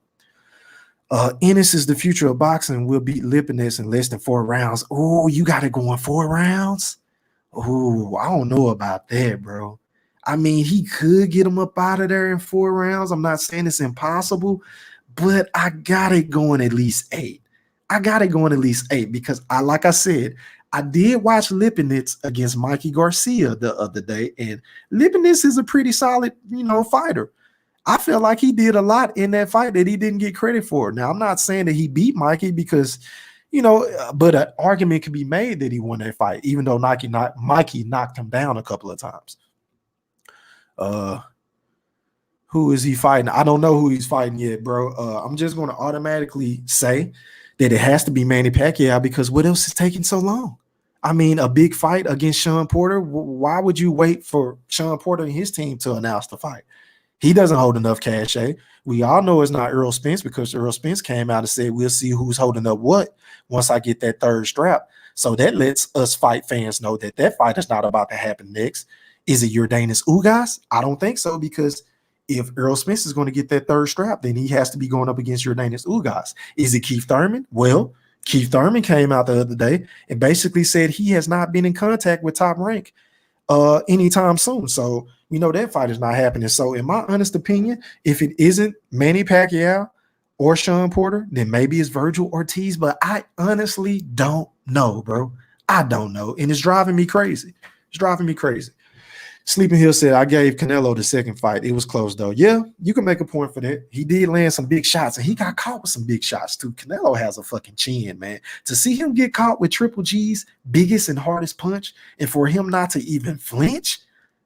Ennis is the future of boxing. Will beat Lipinets in less than 4 rounds. Oh, you got it going 4 rounds? Oh, I don't know about that, bro. I mean, he could get him up out of there in 4 rounds. I'm not saying it's impossible, but I got it going at least 8. I got it going at least 8 because like I said, I did watch Lipinets against Mikey Garcia the other day, and Lipinets is a pretty solid, you know, fighter. I feel like he did a lot in that fight that he didn't get credit for. Now, I'm not saying that he beat Mikey because, you know, but an argument could be made that he won that fight, even though Mikey knocked him down a couple of times. Who is he fighting? I don't know who he's fighting yet, bro. I'm just going to automatically say that it has to be Manny Pacquiao, because what else is taking so long? I mean, a big fight against Sean Porter. Why would you wait for Sean Porter and his team to announce the fight? He doesn't hold enough cachet. We all know it's not Earl Spence, because Earl Spence came out and said, we'll see who's holding up what once I get that third strap. So that lets us fight fans know that that fight is not about to happen next. Is it Yordenis Ugas? I don't think so, because if Earl Spence is going to get that third strap, then he has to be going up against Yordenis Ugas. Is it Keith Thurman? Well, Keith Thurman came out the other day and basically said he has not been in contact with Top Rank anytime soon. So we know that fight is not happening. So in my honest opinion, if it isn't Manny Pacquiao or Sean Porter, then maybe it's Virgil Ortiz, but I honestly don't know, bro. I don't know. And it's driving me crazy. It's driving me crazy. Sleeping Hill said, I gave Canelo the second fight. It was close, though. Yeah, you can make a point for that. He did land some big shots, and he got caught with some big shots, too. Canelo has a fucking chin, man. To see him get caught with Triple G's biggest and hardest punch, and for him not to even flinch,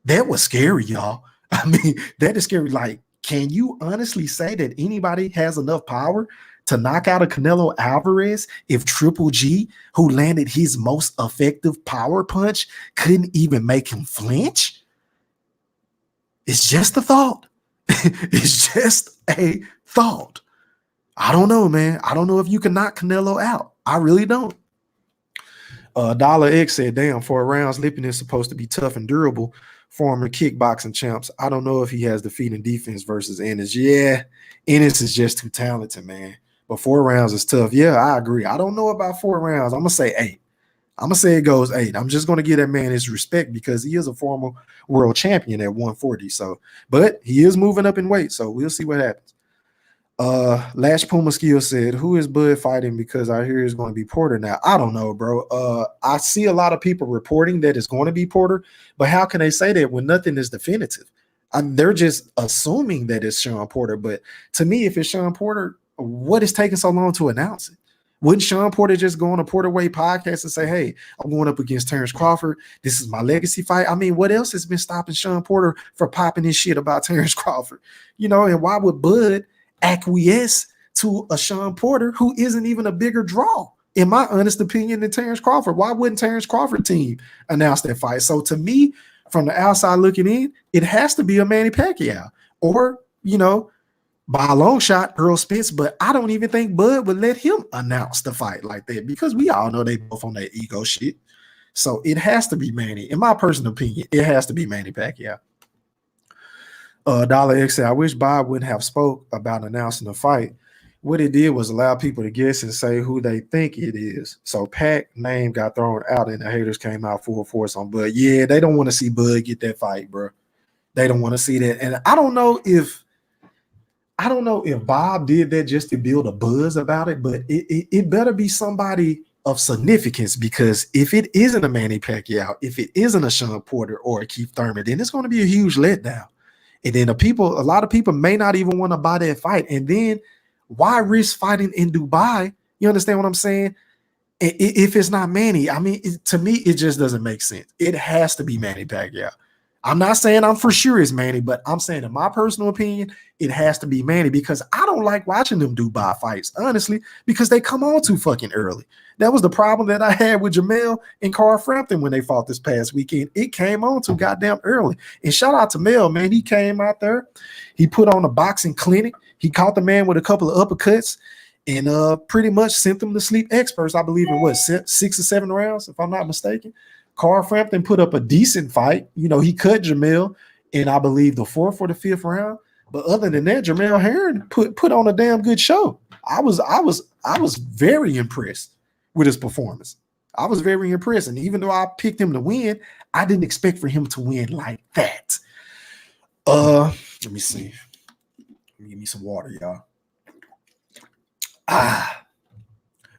that was scary, y'all. I mean, that is scary. Like, can you honestly say that anybody has enough power to knock out a Canelo Alvarez if Triple G, who landed his most effective power punch, couldn't even make him flinch? It's just a thought. It's just a thought. I don't know, man. I don't know if you can knock Canelo out. I really don't. Dollar X said, damn, 4 rounds, Lipinets is supposed to be tough and durable. Former kickboxing champs. I don't know if he has the feet and defense versus Ennis. Yeah, Ennis is just too talented, man. But 4 rounds is tough. Yeah, I agree. I don't know about 4 rounds. I'm going to say 8. I'm going to say it goes 8. I'm just going to give that man his respect because he is a former world champion at 140. So, but he is moving up in weight. So we'll see what happens. Lash Puma Skill said, who is Bud fighting? Because I hear it's going to be Porter now. I don't know, bro. I see a lot of people reporting that it's going to be Porter, but how can they say that when nothing is definitive? They're just assuming that it's Sean Porter. But to me, if it's Sean Porter, what is taking so long to announce it? Wouldn't Sean Porter just go on a Porter Way podcast and say, hey, I'm going up against Terence Crawford. This is my legacy fight. I mean, what else has been stopping Sean Porter for popping his shit about Terence Crawford? You know, and why would Bud acquiesce to a Sean Porter who isn't even a bigger draw, in my honest opinion, than Terence Crawford? Why wouldn't Terence Crawford team announce that fight? So to me, from the outside looking in, it has to be a Manny Pacquiao or, by a long shot, Earl Spence. But I don't even think Bud would let him announce the fight like that because we all know they both on that ego shit. So it has to be Manny. In my personal opinion, it has to be Manny Pacquiao. Dollar X said, I wish Bob wouldn't have spoke about announcing the fight. What it did was allow people to guess and say who they think it is. So Pac name got thrown out and the haters came out full force on Bud. Yeah, they don't want to see Bud get that fight, bro. They don't want to see that. And I don't know if Bob did that just to build a buzz about it, but it better be somebody of significance, because if it isn't a Manny Pacquiao, if it isn't a Sean Porter or a Keith Thurman, then it's going to be a huge letdown. And then a lot of people may not even want to buy that fight. And then why risk fighting in Dubai? You understand what I'm saying? If it's not Manny, I mean, to me, it just doesn't make sense. It has to be Manny Pacquiao. I'm not saying I'm for sure it's Manny, but I'm saying in my personal opinion, it has to be Manny, because I don't like watching them Dubai fights, honestly, because they come on too fucking early. That was the problem that I had with Jamel and Carl Frampton when they fought this past weekend. It came on too goddamn early. And shout out to Mel, man. He came out there. He put on a boxing clinic. He caught the man with a couple of uppercuts and pretty much sent them to sleep experts, I believe in 6 or 7 rounds, if I'm not mistaken. Carl Frampton put up a decent fight. He cut Jamel in, I believe, the 4th or the 5th round. But other than that, Jamel Herring put on a damn good show. I was very impressed with his performance. I was very impressed. And even though I picked him to win, I didn't expect for him to win like that. Let me see. Let me give me some water, y'all.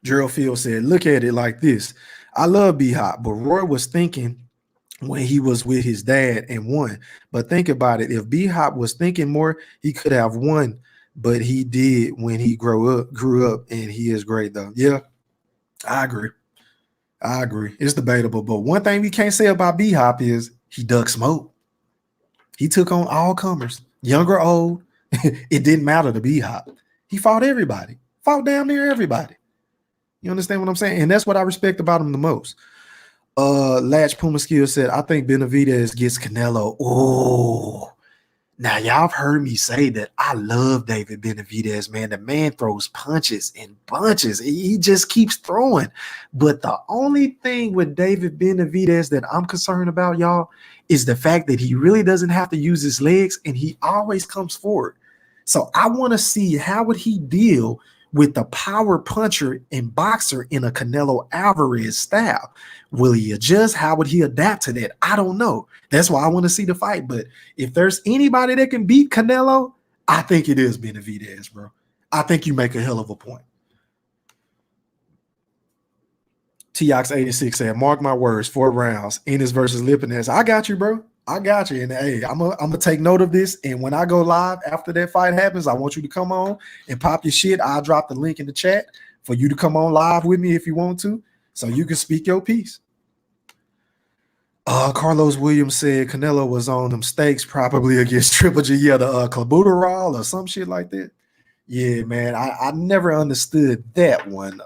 Gerald Field said, look at it like this. I love B-Hop, but Roy was thinking when he was with his dad and won. But think about it. If B-Hop was thinking more, he could have won. But he did when he grew up, and he is great, though. Yeah, I agree. It's debatable. But one thing we can't say about B-Hop is he dug smoke. He took on all comers, young or old. It didn't matter to B-Hop. He fought everybody. Fought damn near everybody. You understand what I'm saying? And that's what I respect about him the most. Latch Puma Skill said, I think Benavidez gets Canelo. Oh, now y'all have heard me say that I love David Benavidez, man. The man throws punches and bunches. He just keeps throwing. But the only thing with David Benavidez that I'm concerned about, y'all, is the fact that he really doesn't have to use his legs, and he always comes forward. So I want to see how would he deal with the power puncher and boxer in a Canelo Alvarez style. Will he adjust? How would he adapt to that? I don't know. That's why I want to see the fight. But if there's anybody that can beat Canelo, I think it is Benavidez, bro. I think you make a hell of a point. T-Ox86 said, mark my words, 4 rounds. Ennis versus Lipinets. I got you, bro. I got you. And hey, I'm gonna take note of this. And when I go live after that fight happens, I want you to come on and pop your shit. I'll drop the link in the chat for you to come on live with me if you want to, so you can speak your piece. Carlos Williams said Canelo was on them steaks probably against Triple G. Yeah, the clenbuterol or some shit like that. Yeah, man. I never understood that one.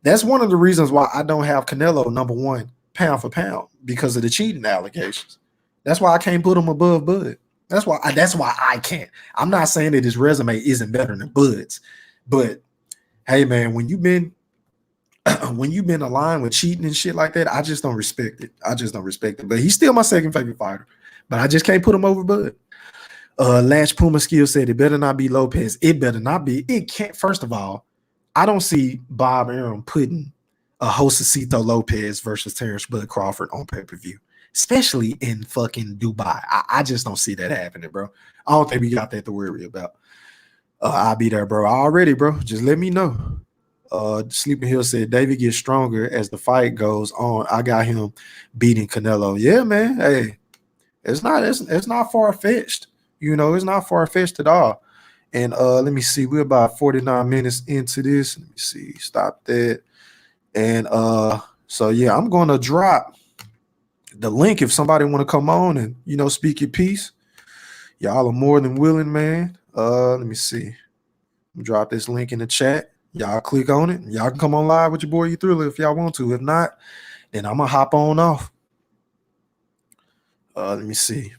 That's one of the reasons why I don't have Canelo number 1 pound for pound, because of the cheating allegations. That's why I can't put him above Bud. That's why I can't. I'm not saying that his resume isn't better than Bud's, but hey, man, when you've been aligned with cheating and shit like that, I just don't respect it. But he's still my second favorite fighter, but I just can't put him over Bud. Latch Puma Skill said it better not be Lopez. It better not be. It can't. First of all, I don't see Bob Arum putting a Josecito Lopez versus Terence Crawford on pay-per-view, especially in fucking Dubai. I just don't see that happening, bro. I don't think we got that to worry about. I'll be there, bro. Already, bro. Just let me know. Sleeping Hill said David gets stronger as the fight goes on. I got him beating Canelo. Yeah, man. Hey, it's not far-fetched. It's not far-fetched at all. And let me see. We're about 49 minutes into this. Let me see. Stop that. And so yeah, I'm going to drop the link if somebody want to come on and speak your piece. Y'all are more than willing, man. Let me see. Drop this link in the chat. Y'all click on it. Y'all can come on live with your boy E Thriller if y'all want to. If not, then I'm gonna hop on off. Let me see.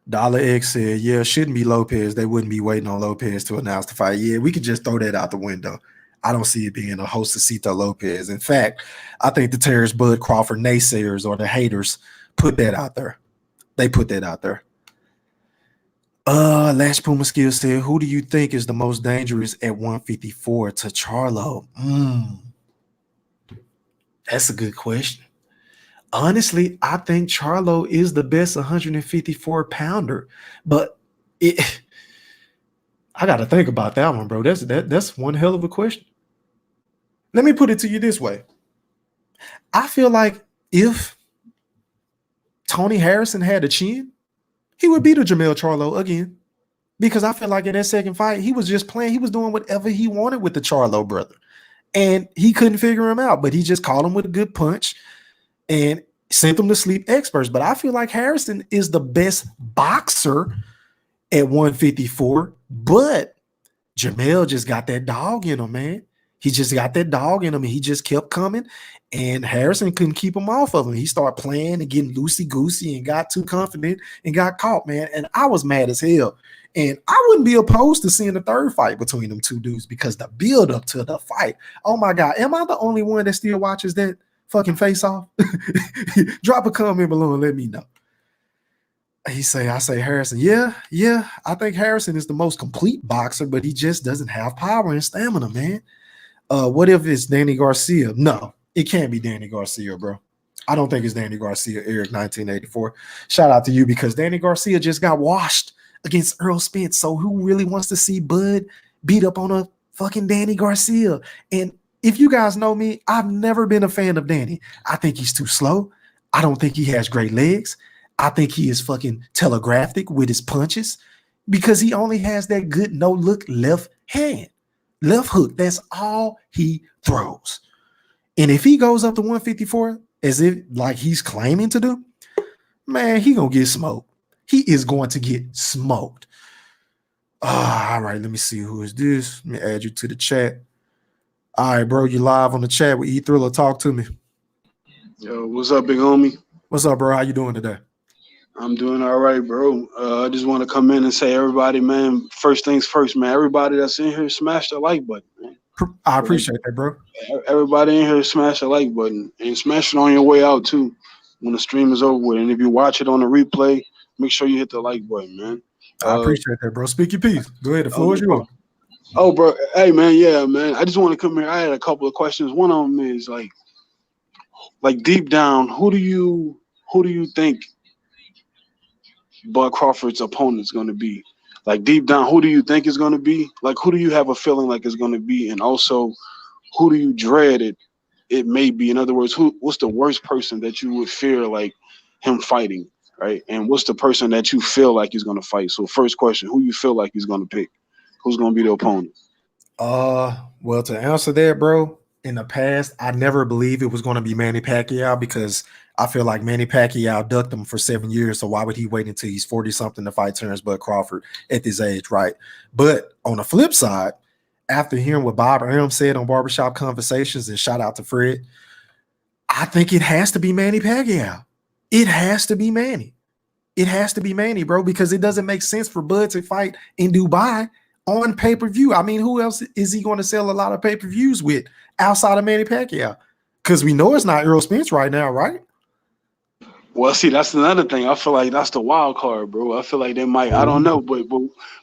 Dollar X said, yeah, shouldn't be Lopez. They wouldn't be waiting on Lopez to announce the fight. Yeah, we could just throw that out the window. I don't see it being a Josecito Lopez. In fact, I think the Terrence Bud Crawford naysayers or the haters put that out there. They put that out there. Lash Puma Skill said, who do you think is the most dangerous at 154 to Charlo? That's a good question. Honestly, I think Charlo is the best 154 pounder, but I got to think about that one, bro. That's one hell of a question. Let me put it to you this way. I feel like if Tony Harrison had a chin, he would beat a Jamel Charlo again, because I feel like in that second fight, he was just playing. He was doing whatever he wanted with the Charlo brother, and he couldn't figure him out, but he just caught him with a good punch and sent them to sleep experts. But I feel like Harrison is the best boxer at 154, but Jamel just got that dog in him, man. He just got that dog in him, and he just kept coming, and Harrison couldn't keep him off of him. He started playing and getting loosey-goosey and got too confident and got caught, man. And I was mad as hell. And I wouldn't be opposed to seeing the third fight between them two dudes, because the build up to the fight. Oh my God. Am I the only one that still watches that fucking face off? Drop a comment below and let me know. I say Harrison. Yeah. I think Harrison is the most complete boxer, but he just doesn't have power and stamina, man. What if it's Danny Garcia? No, it can't be Danny Garcia, bro. I don't think it's Danny Garcia, Eric 1984. Shout out to you, because Danny Garcia just got washed against Earl Spence. So who really wants to see Bud beat up on a fucking Danny Garcia? And if you guys know me, I've never been a fan of Danny. I think he's too slow. I don't think he has great legs. I think he is fucking telegraphic with his punches, because he only has that good no-look left hand. Left hook. That's all he throws. And if he goes up to 154 as if like he's claiming to do, man, he gonna get smoked. He is going to get smoked. All right, let me see. Who is this? Let me add you to the chat. All right, bro, you live on the chat with E-Thriller. Talk to me. Yo, what's up, big homie? What's up, bro? How you doing today? I'm doing all right, bro. I just want to come in and say, everybody, man, first things first, man. Everybody that's in here, smash the like button, man. I appreciate that, bro. Everybody in here, smash the like button, and smash it on your way out, too, when the stream is over with. And if you watch it on the replay, make sure you hit the like button, man. I appreciate that, bro. Speak your piece. Go ahead. The floor is yours. Oh, bro. Hey, man. Yeah, man. I just want to come here. I had a couple of questions. One of them is like deep down, who do you think Bud Crawford's opponent is going to be? Like deep down, who do you think is going to be? Like, who do you have a feeling like it's going to be? And also, who do you dread it may be? In other words, what's the worst person that you would fear like him fighting, right? And what's the person that you feel like he's going to fight? So first question, who you feel like he's going to pick? Who's going to be the opponent? Well, to answer that, bro, in the past, I never believed it was going to be Manny Pacquiao, because I feel like Manny Pacquiao ducked him for 7 years. So why would he wait until he's 40-something to fight Terence Bud Crawford at this age, right? But on the flip side, after hearing what Bob Arum said on Barbershop Conversations, and shout out to Fred, I think it has to be Manny Pacquiao. It has to be Manny. It has to be Manny, bro, because it doesn't make sense for Bud to fight in Dubai on pay-per-view. I mean, who else is he going to sell a lot of pay-per-views with outside of Manny Pacquiao? Because we know it's not Earl Spence right now, right? Well, see, that's another thing. I feel like that's the wild card, bro. I feel like they might. I don't know, but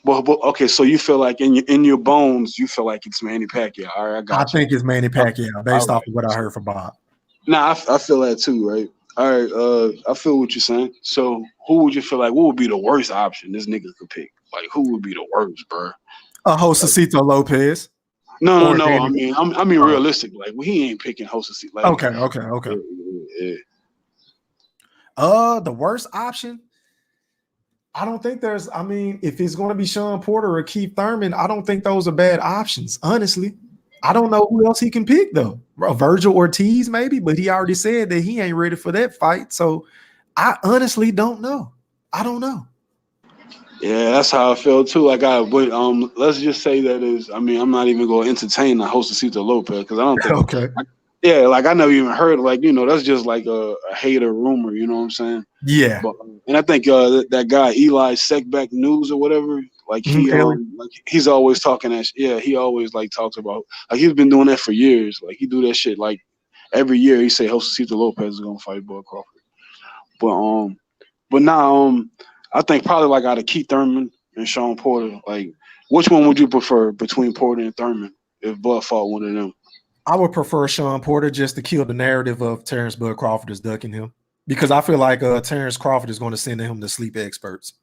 okay. So you feel like in your bones, you feel like it's Manny Pacquiao. All right, I got you. I think it's Manny Pacquiao based off of what I heard from Bob. Nah, I feel that too, right? All right, I feel what you're saying. So who would you feel like? What would be the worst option this nigga could pick? Like, who would be the worst, bro? Josecito Lopez. No. I mean, realistic. Like, he ain't picking Josecito. Like, okay. Yeah. The worst option, I don't think there's. I mean, if it's going to be Sean Porter or Keith Thurman, I don't think those are bad options. Honestly, I don't know who else he can pick though. Virgil Ortiz maybe, but he already said that he ain't ready for that fight. So I honestly don't know. I don't know. Yeah, that's how I feel too. Let's just say that is. I mean, I'm not even going to entertain the Josecito Lopez because I don't think. Okay. Yeah, like I never even heard. Like that's just like a hater rumor. You know what I'm saying? Yeah. But and I think that guy Eli Seckback News or whatever, like Ellie. like he's always talking that. Yeah, he always like talks about like he's been doing that for years. Like he do that shit like every year. He say Josecito Lopez is gonna fight Bud Crawford. But now I think probably like out of Keith Thurman and Sean Porter, like which one would you prefer between Porter and Thurman if Bud fought one of them? I would prefer Sean Porter just to kill the narrative of Terence Bud Crawford is ducking him, because I feel like Terence Crawford is going to send him to sleep experts.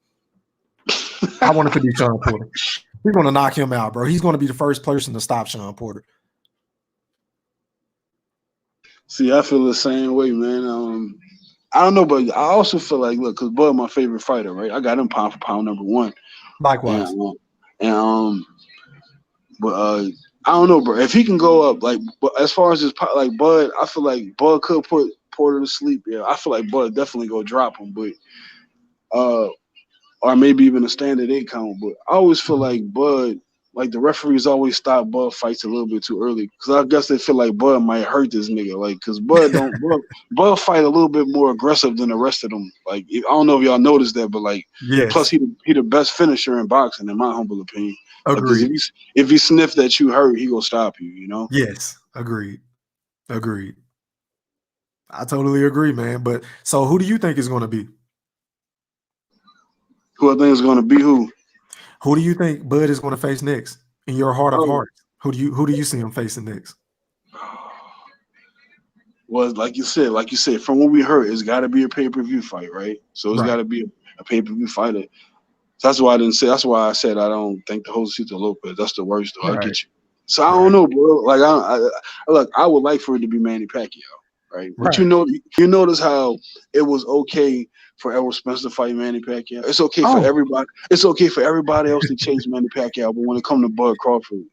I want it to be Sean Porter. He's going to knock him out, bro. He's going to be the first person to stop Sean Porter. See, I feel the same way, man. I don't know, but I also feel like, look, because Bud my favorite fighter, right? I got him pound for pound #1. Likewise. But I don't know, bro. If he can go up, like, but as far as his like Bud, I feel like Bud could put Porter to sleep. Yeah, I feel like Bud definitely go drop him, but or maybe even a standard 8 count. But I always feel like Bud, like the referees always stop Bud fights a little bit too early, because I guess they feel like Bud might hurt this nigga, like, because Bud fight a little bit more aggressive than the rest of them. Like, I don't know if y'all noticed that, but like, yes. Plus he the best finisher in boxing, in my humble opinion. Agreed. Like, if he sniff that you hurt, he gonna stop you. You know. Yes. Agreed. I totally agree, man. But so, who do you think is going to be? Who I think is going to be who? Who do you think Bud is going to face next? In your heart of hearts, who do you see him facing next? Well, like you said, from what we heard, it's got to be a pay-per-view fight, right? So it's got to be a pay-per-view fighter. So that's why I didn't say. That's why I said I don't think the Josecito Lopez. That's the worst. Though. I get you. So I don't know, bro. Like I would like for it to be Manny Pacquiao, right? But you notice how it was okay for Errol Spence to fight Manny Pacquiao. It's okay for everybody. It's okay for everybody else to chase Manny Pacquiao. But when it comes to Bud Crawford,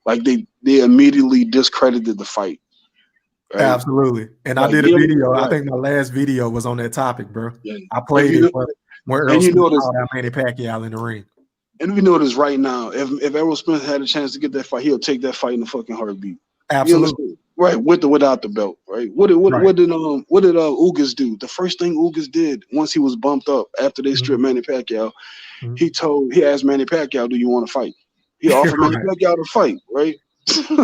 like they immediately discredited the fight. Right? Absolutely. And like, I did a video. I think my last video was on that topic, bro. Yeah. I played it where Errol Spence called out Manny Pacquiao in the ring. And we know this right now. If Errol Spence had a chance to get that fight, he'll take that fight in a fucking heartbeat. Absolutely. Right, with or without the belt, right? What did Ugas do? The first thing Ugas did once he was bumped up after they stripped Manny Pacquiao, he asked Manny Pacquiao, "Do you want to fight?" He offered Manny Pacquiao to fight, right?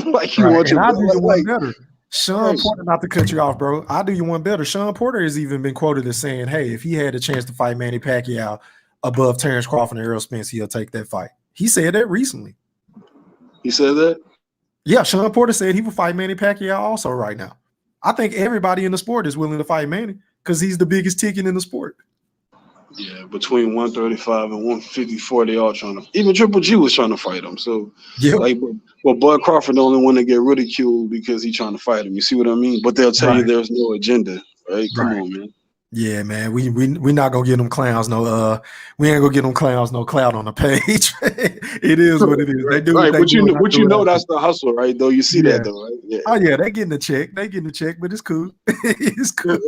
Like he wants to. I do you one better. Sean Porter, not to cut you off, bro. I do you one better. Sean Porter has even been quoted as saying, "Hey, if he had a chance to fight Manny Pacquiao above Terence Crawford and Errol Spence, he'll take that fight." He said that recently. He said that? Yeah, Sean Porter said he would fight Manny Pacquiao also right now. I think everybody in the sport is willing to fight Manny because he's the biggest ticket in the sport. Yeah, between 135 and 154, they all trying to. Even Triple G was trying to fight him. So, Bud Crawford the only one to get ridiculed because he's trying to fight him. You see what I mean? But they'll tell you there's no agenda, right? Come on, man. Yeah, man, we not gonna get them clowns we ain't gonna get them clowns no clout on the page. It is what it is. They do right, but you know that's the hustle, right? Though you see that though, right? Yeah. Oh yeah, they getting the check. But it's cool. It's cool.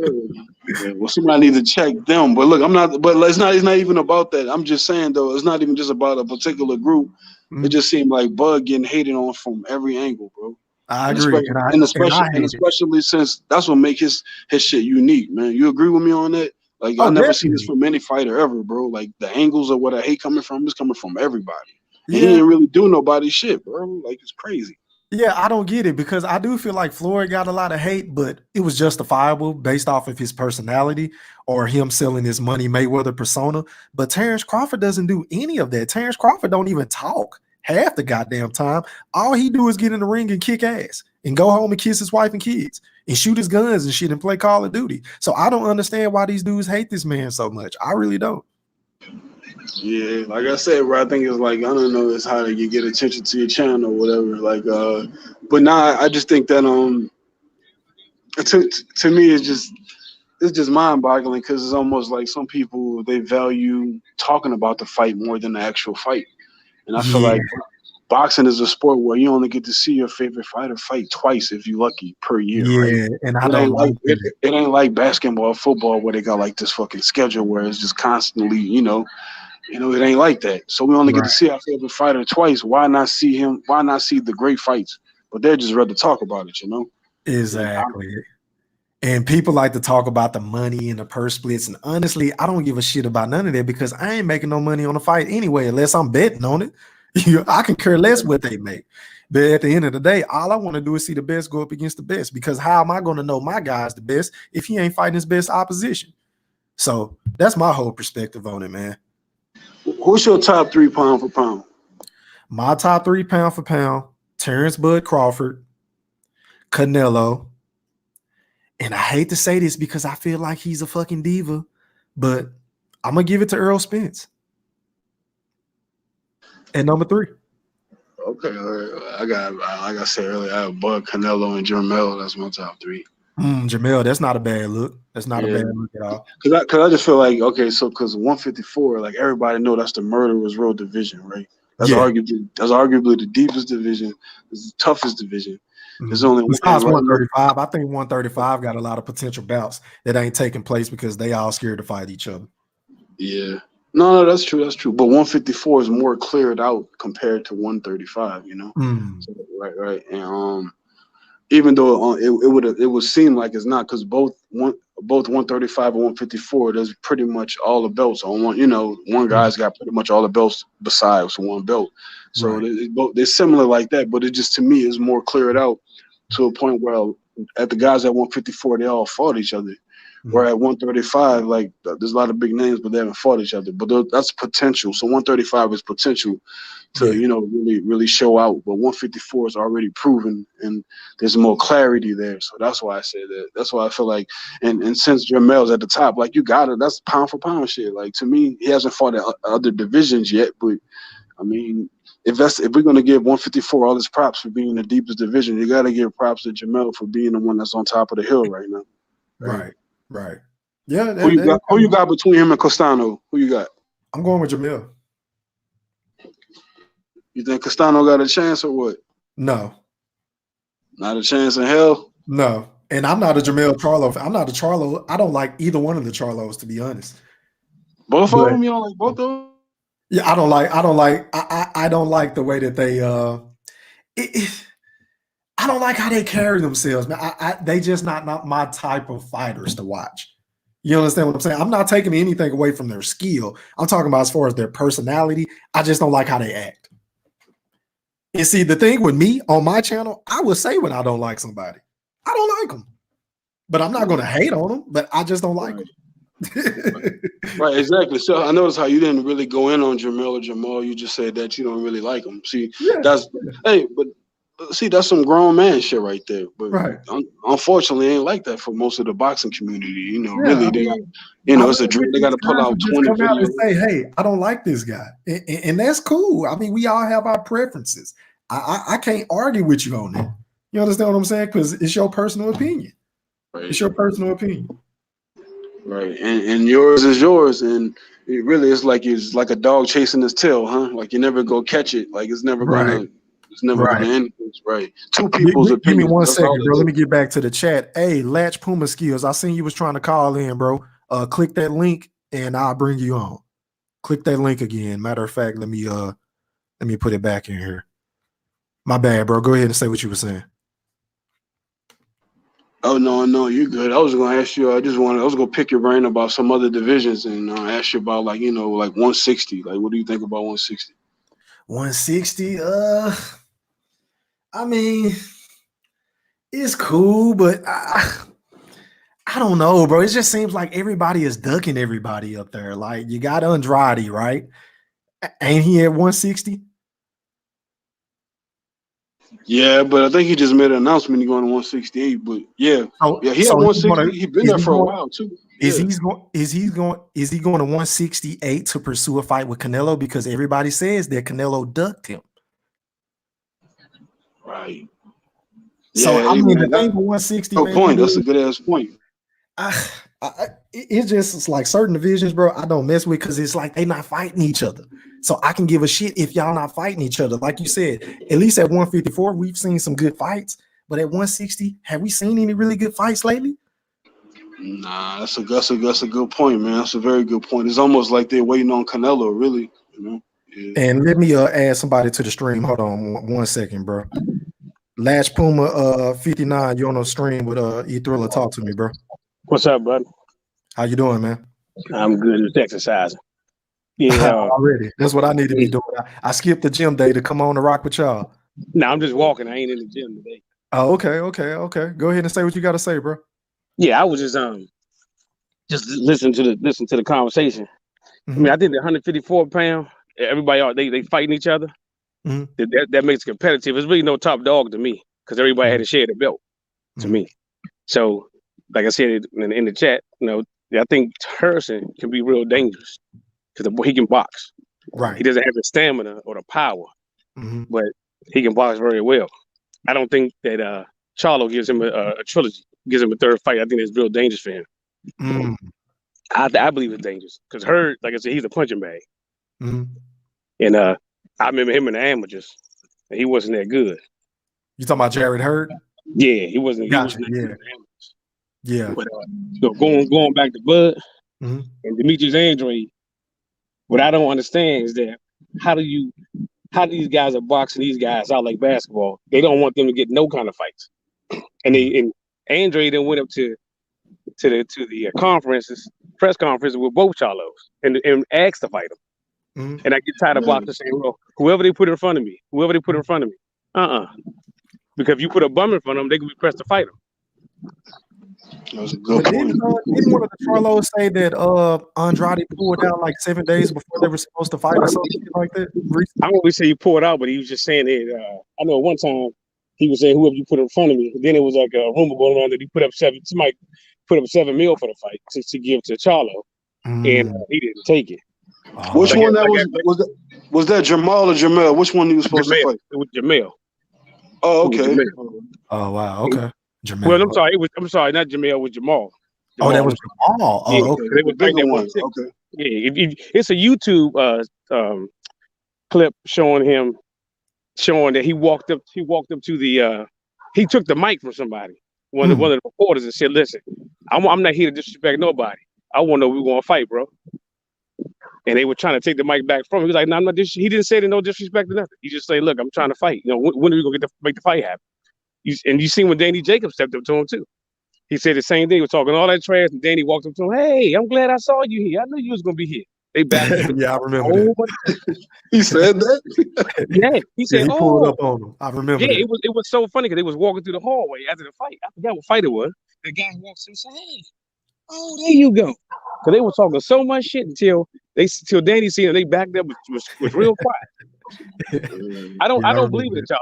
Yeah, well, somebody needs to check them. But look, it's not even about that. I'm just saying though, it's not even just about a particular group. It just seemed like Bud getting hated on from every angle, bro. I agree, especially since that's what make his shit unique, man. You agree with me on that? Like I never seen this from any fighter ever, bro. Like the angles of what I hate coming from is coming from everybody. And he didn't really do nobody shit, bro. Like it's crazy. Yeah, I don't get it because I do feel like Floyd got a lot of hate, but it was justifiable based off of his personality or him selling his Money Mayweather persona. But Terence Crawford doesn't do any of that. Terence Crawford don't even talk half the goddamn time. All he do is get in the ring and kick ass and go home and kiss his wife and kids and shoot his guns and shit and play Call of Duty. So I don't understand why these dudes hate this man so much. I really don't. Yeah, like I said, bro, I think it's like, I don't know, it's how you get attention to your channel or whatever. Like, but now I just think that to me it's just mind-boggling because it's almost like some people, they value talking about the fight more than the actual fight. And I feel like boxing is a sport where you only get to see your favorite fighter fight twice if you're lucky per year. Yeah, right? And I don't like it ain't like basketball, football where they got like this fucking schedule where it's just constantly, it ain't like that. So we only get to see our favorite fighter twice. Why not see him? Why not see the great fights? But they're just rather talk about it, Exactly. And people like to talk about the money and the purse splits. And honestly, I don't give a shit about none of that because I ain't making no money on the fight anyway, unless I'm betting on it. I can care less what they make. But at the end of the day, all I want to do is see the best go up against the best. Because how am I going to know my guy's the best if he ain't fighting his best opposition? So that's my whole perspective on it, man. Who's your top 3 pound for pound? My top 3 pound for pound: Terence Bud Crawford, Canelo. And I hate to say this because I feel like he's a fucking diva, but I'm gonna give it to Earl Spence at number 3. Okay, I got, like I said earlier, I have Bud, Canelo, and Jermel. That's my top 3. Jamel, that's not a bad look. That's not a bad look at all. Cause I just feel like, okay, so because 154, like everybody know that's the murderer's row division, right? That's arguably the deepest division, it's the toughest division. There's only besides 135. I think 135 got a lot of potential bouts that ain't taking place because they all scared to fight each other. Yeah. No, that's true. That's true. But 154 is more cleared out compared to 135, you know? So, right. And even though it would seem like it's not, because both 135 and 154, there's pretty much all the belts on one. You know, one guy's got pretty much all the belts besides one belt. So they're similar like that, but it just, to me, is more cleared out to a point where at the guys at 154, they all fought each other. Where at 135, like, there's a lot of big names, but they haven't fought each other. But that's potential. So 135 is potential to, you know, really show out. But 154 is already proven, and there's more clarity there. So that's why I say that. That's why I feel like, and since Jermel's at the top, like, you got it. That's pound for pound shit. Like, to me, he hasn't fought in other divisions yet. But I mean, if we're gonna give 154 all his props for being the deepest division, you got to give props to Jermel for being the one that's on top of the hill right now. Right. Yeah. Who you got between him and Castano? Who you got? I'm going with Jamil. You think Castano got a chance or what? No. Not a chance in hell? No. And I'm not a Jamil Charlo. I'm not a Charlo. I don't like either one of the Charlos, to be honest. Both of them? You don't like both of them? Yeah, I don't like the way that they I don't like how they carry themselves, man. They just not my type of fighters to watch. You understand what I'm saying? I'm not taking anything away from their skill. I'm talking about as far as their personality. I just don't like how they act. And see, the thing with me on my channel, I will say when I don't like somebody. I don't like them. But I'm not going to hate on them, but I just don't like them. Right, exactly. So I noticed how you didn't really go in on Jamel or Jamal. You just said that you don't really like them. See, that's some grown man shit right there. But unfortunately, it ain't like that for most of the boxing community. You know, really, they got, it's a dream. They got to pull out 20 come out videos. and say, "Hey, I don't like this guy," and that's cool. I mean, we all have our preferences. I can't argue with you on that. You understand what I'm saying? Because it's your personal opinion. Right. It's your personal opinion. Right, and yours is yours, and it really is like it's like a dog chasing his tail, huh? Like you never go catch it. Like it's never gonna end. Right. Two people's opinions. Give me 1 second, bro. Let me get back to the chat. Hey, Latch Puma Skills. I seen you was trying to call in, bro. Click that link and I'll bring you on. Click that link again. Matter of fact, let me put it back in here. My bad, bro. Go ahead and say what you were saying. Oh no, you're good. I was gonna ask you. I was gonna pick your brain about some other divisions and ask you about like 160. Like, what do you think about 160? 160. I mean, it's cool, but I don't know, bro. It just seems like everybody is ducking everybody up there. Like you got Andrade, right? Ain't he at 160? Yeah, but I think he just made an announcement he's going to 168. But he had 160. He's been there for a while too. Yeah. Is he going to 168 to pursue a fight with Canelo? Because everybody says that Canelo ducked him. Right. So I mean, the thing with 160. No point. That's a good ass point. It's just like certain divisions, bro. I don't mess with because it's like they not fighting each other. So I can give a shit if y'all not fighting each other. Like you said, at least at 154, we've seen some good fights. But at 160, have we seen any really good fights lately? Nah, that's a good point, man. That's a very good point. It's almost like they're waiting on Canelo, really. You know. Yeah. And let me add somebody to the stream. Hold on 1 second, bro. Lash Puma 59, you're on the stream with E Thriller. Talk to me, bro. What's up, bud? How you doing, man? I'm good. Just exercising. Yeah. Already. That's what I need to be doing. I skipped the gym day to come on to rock with y'all. No, I'm just walking. I ain't in the gym today. Oh, okay. Go ahead and say what you got to say, bro. Yeah, I was just listen to the conversation. Mm-hmm. I mean, I think the 154 pound, everybody they fighting each other. Mm-hmm. That makes it competitive. It's really no top dog to me because everybody had to share the belt to me. So, like I said in the chat, I think Harrison can be real dangerous because he can box. Right. He doesn't have the stamina or the power, but he can box very well. I don't think that Charlo gives him a trilogy, gives him a third fight. I think it's real dangerous for him. I believe it's dangerous because Hurd, like I said, he's a punching bag. And I remember him in the amateurs, and he wasn't that good. You talking about Jared Hurd? Yeah, he wasn't. Gotcha. He wasn't Yeah. But so going back to Bud and Demetrius Andrade, what I don't understand is that how these guys are boxing these guys out like basketball. They don't want them to get no kind of fights. And Andrade then went up to the press conferences with both Charlos and asked to fight them. And I get tired of boxers saying, well, whoever they put in front of me. Because if you put a bum in front of them, they can be pressed to fight them. That was a good But point. didn't one of the Charlos say that Andrade pulled out like 7 days before they were supposed to fight or something like that? I don't really say he pulled out, but he was just saying that. I know one time he was saying whoever you put in front of me. Then it was like a rumor going around that he somebody put up $7 million for the fight to give to Charlo, and he didn't take it. Which one was that Jamal or Jamel? Which one he was supposed to fight? It was Jamel. Oh, okay. Oh, wow. Okay. Jamel. Well, I'm sorry, not Jamel. It was Jamal. Oh, that was Jamal. Oh, yeah, okay. They was bigger one. Okay. Yeah, it's a YouTube clip showing that he walked up to the he took the mic from somebody, one of the reporters, and said, "Listen, I'm not here to disrespect nobody. I want to know we're going to fight, bro." And they were trying to take the mic back from him. He was like, "No, I'm not." He didn't say no disrespect or nothing. He just say, "Look, I'm trying to fight. When are we going to make the fight happen?" And you seen when Danny Jacobs stepped up to him too. He said the same thing. He was talking all that trash, and Danny walked up to him. "Hey, I'm glad I saw you here. I knew you was gonna be here." They backed up. Yeah, I remember that. He said that. Yeah, he said, he pulled up on him. I remember. Yeah, that. it was so funny because they was walking through the hallway after the fight. I forgot what fight it was. The guy walks in and said, "Hey, oh, there you go." Because they were talking so much shit until Danny seen them. They backed up was real quiet. I don't believe it, y'all.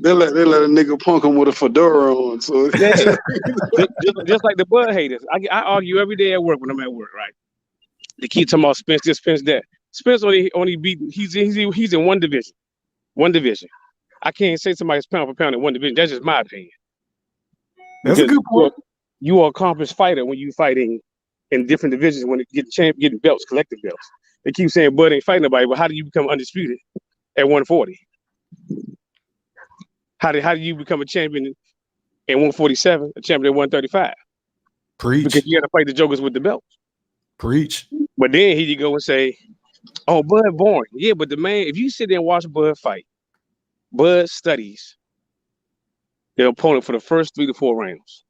They let a nigga punk him with a fedora on. So just like the Bud haters. I argue every day at work when I'm at work, right? They keep talking about Spence this, Spence that. Spence only beat he's in one division. One division. I can't say somebody's pound for pound in one division. That's just my opinion. That's a good point. You are an accomplished fighter when you fighting in different divisions when it getting belts, collective belts. They keep saying Bud ain't fighting nobody, but how do you become undisputed at 140? How do you become a champion at 147, a champion at 135? Preach. Because you got to fight the jokers with the belts. Preach. But then here you go and say, "Oh, Bud boring." Yeah, but the man, if you sit there and watch Bud fight, Bud studies the opponent for the first 3 to 4 rounds.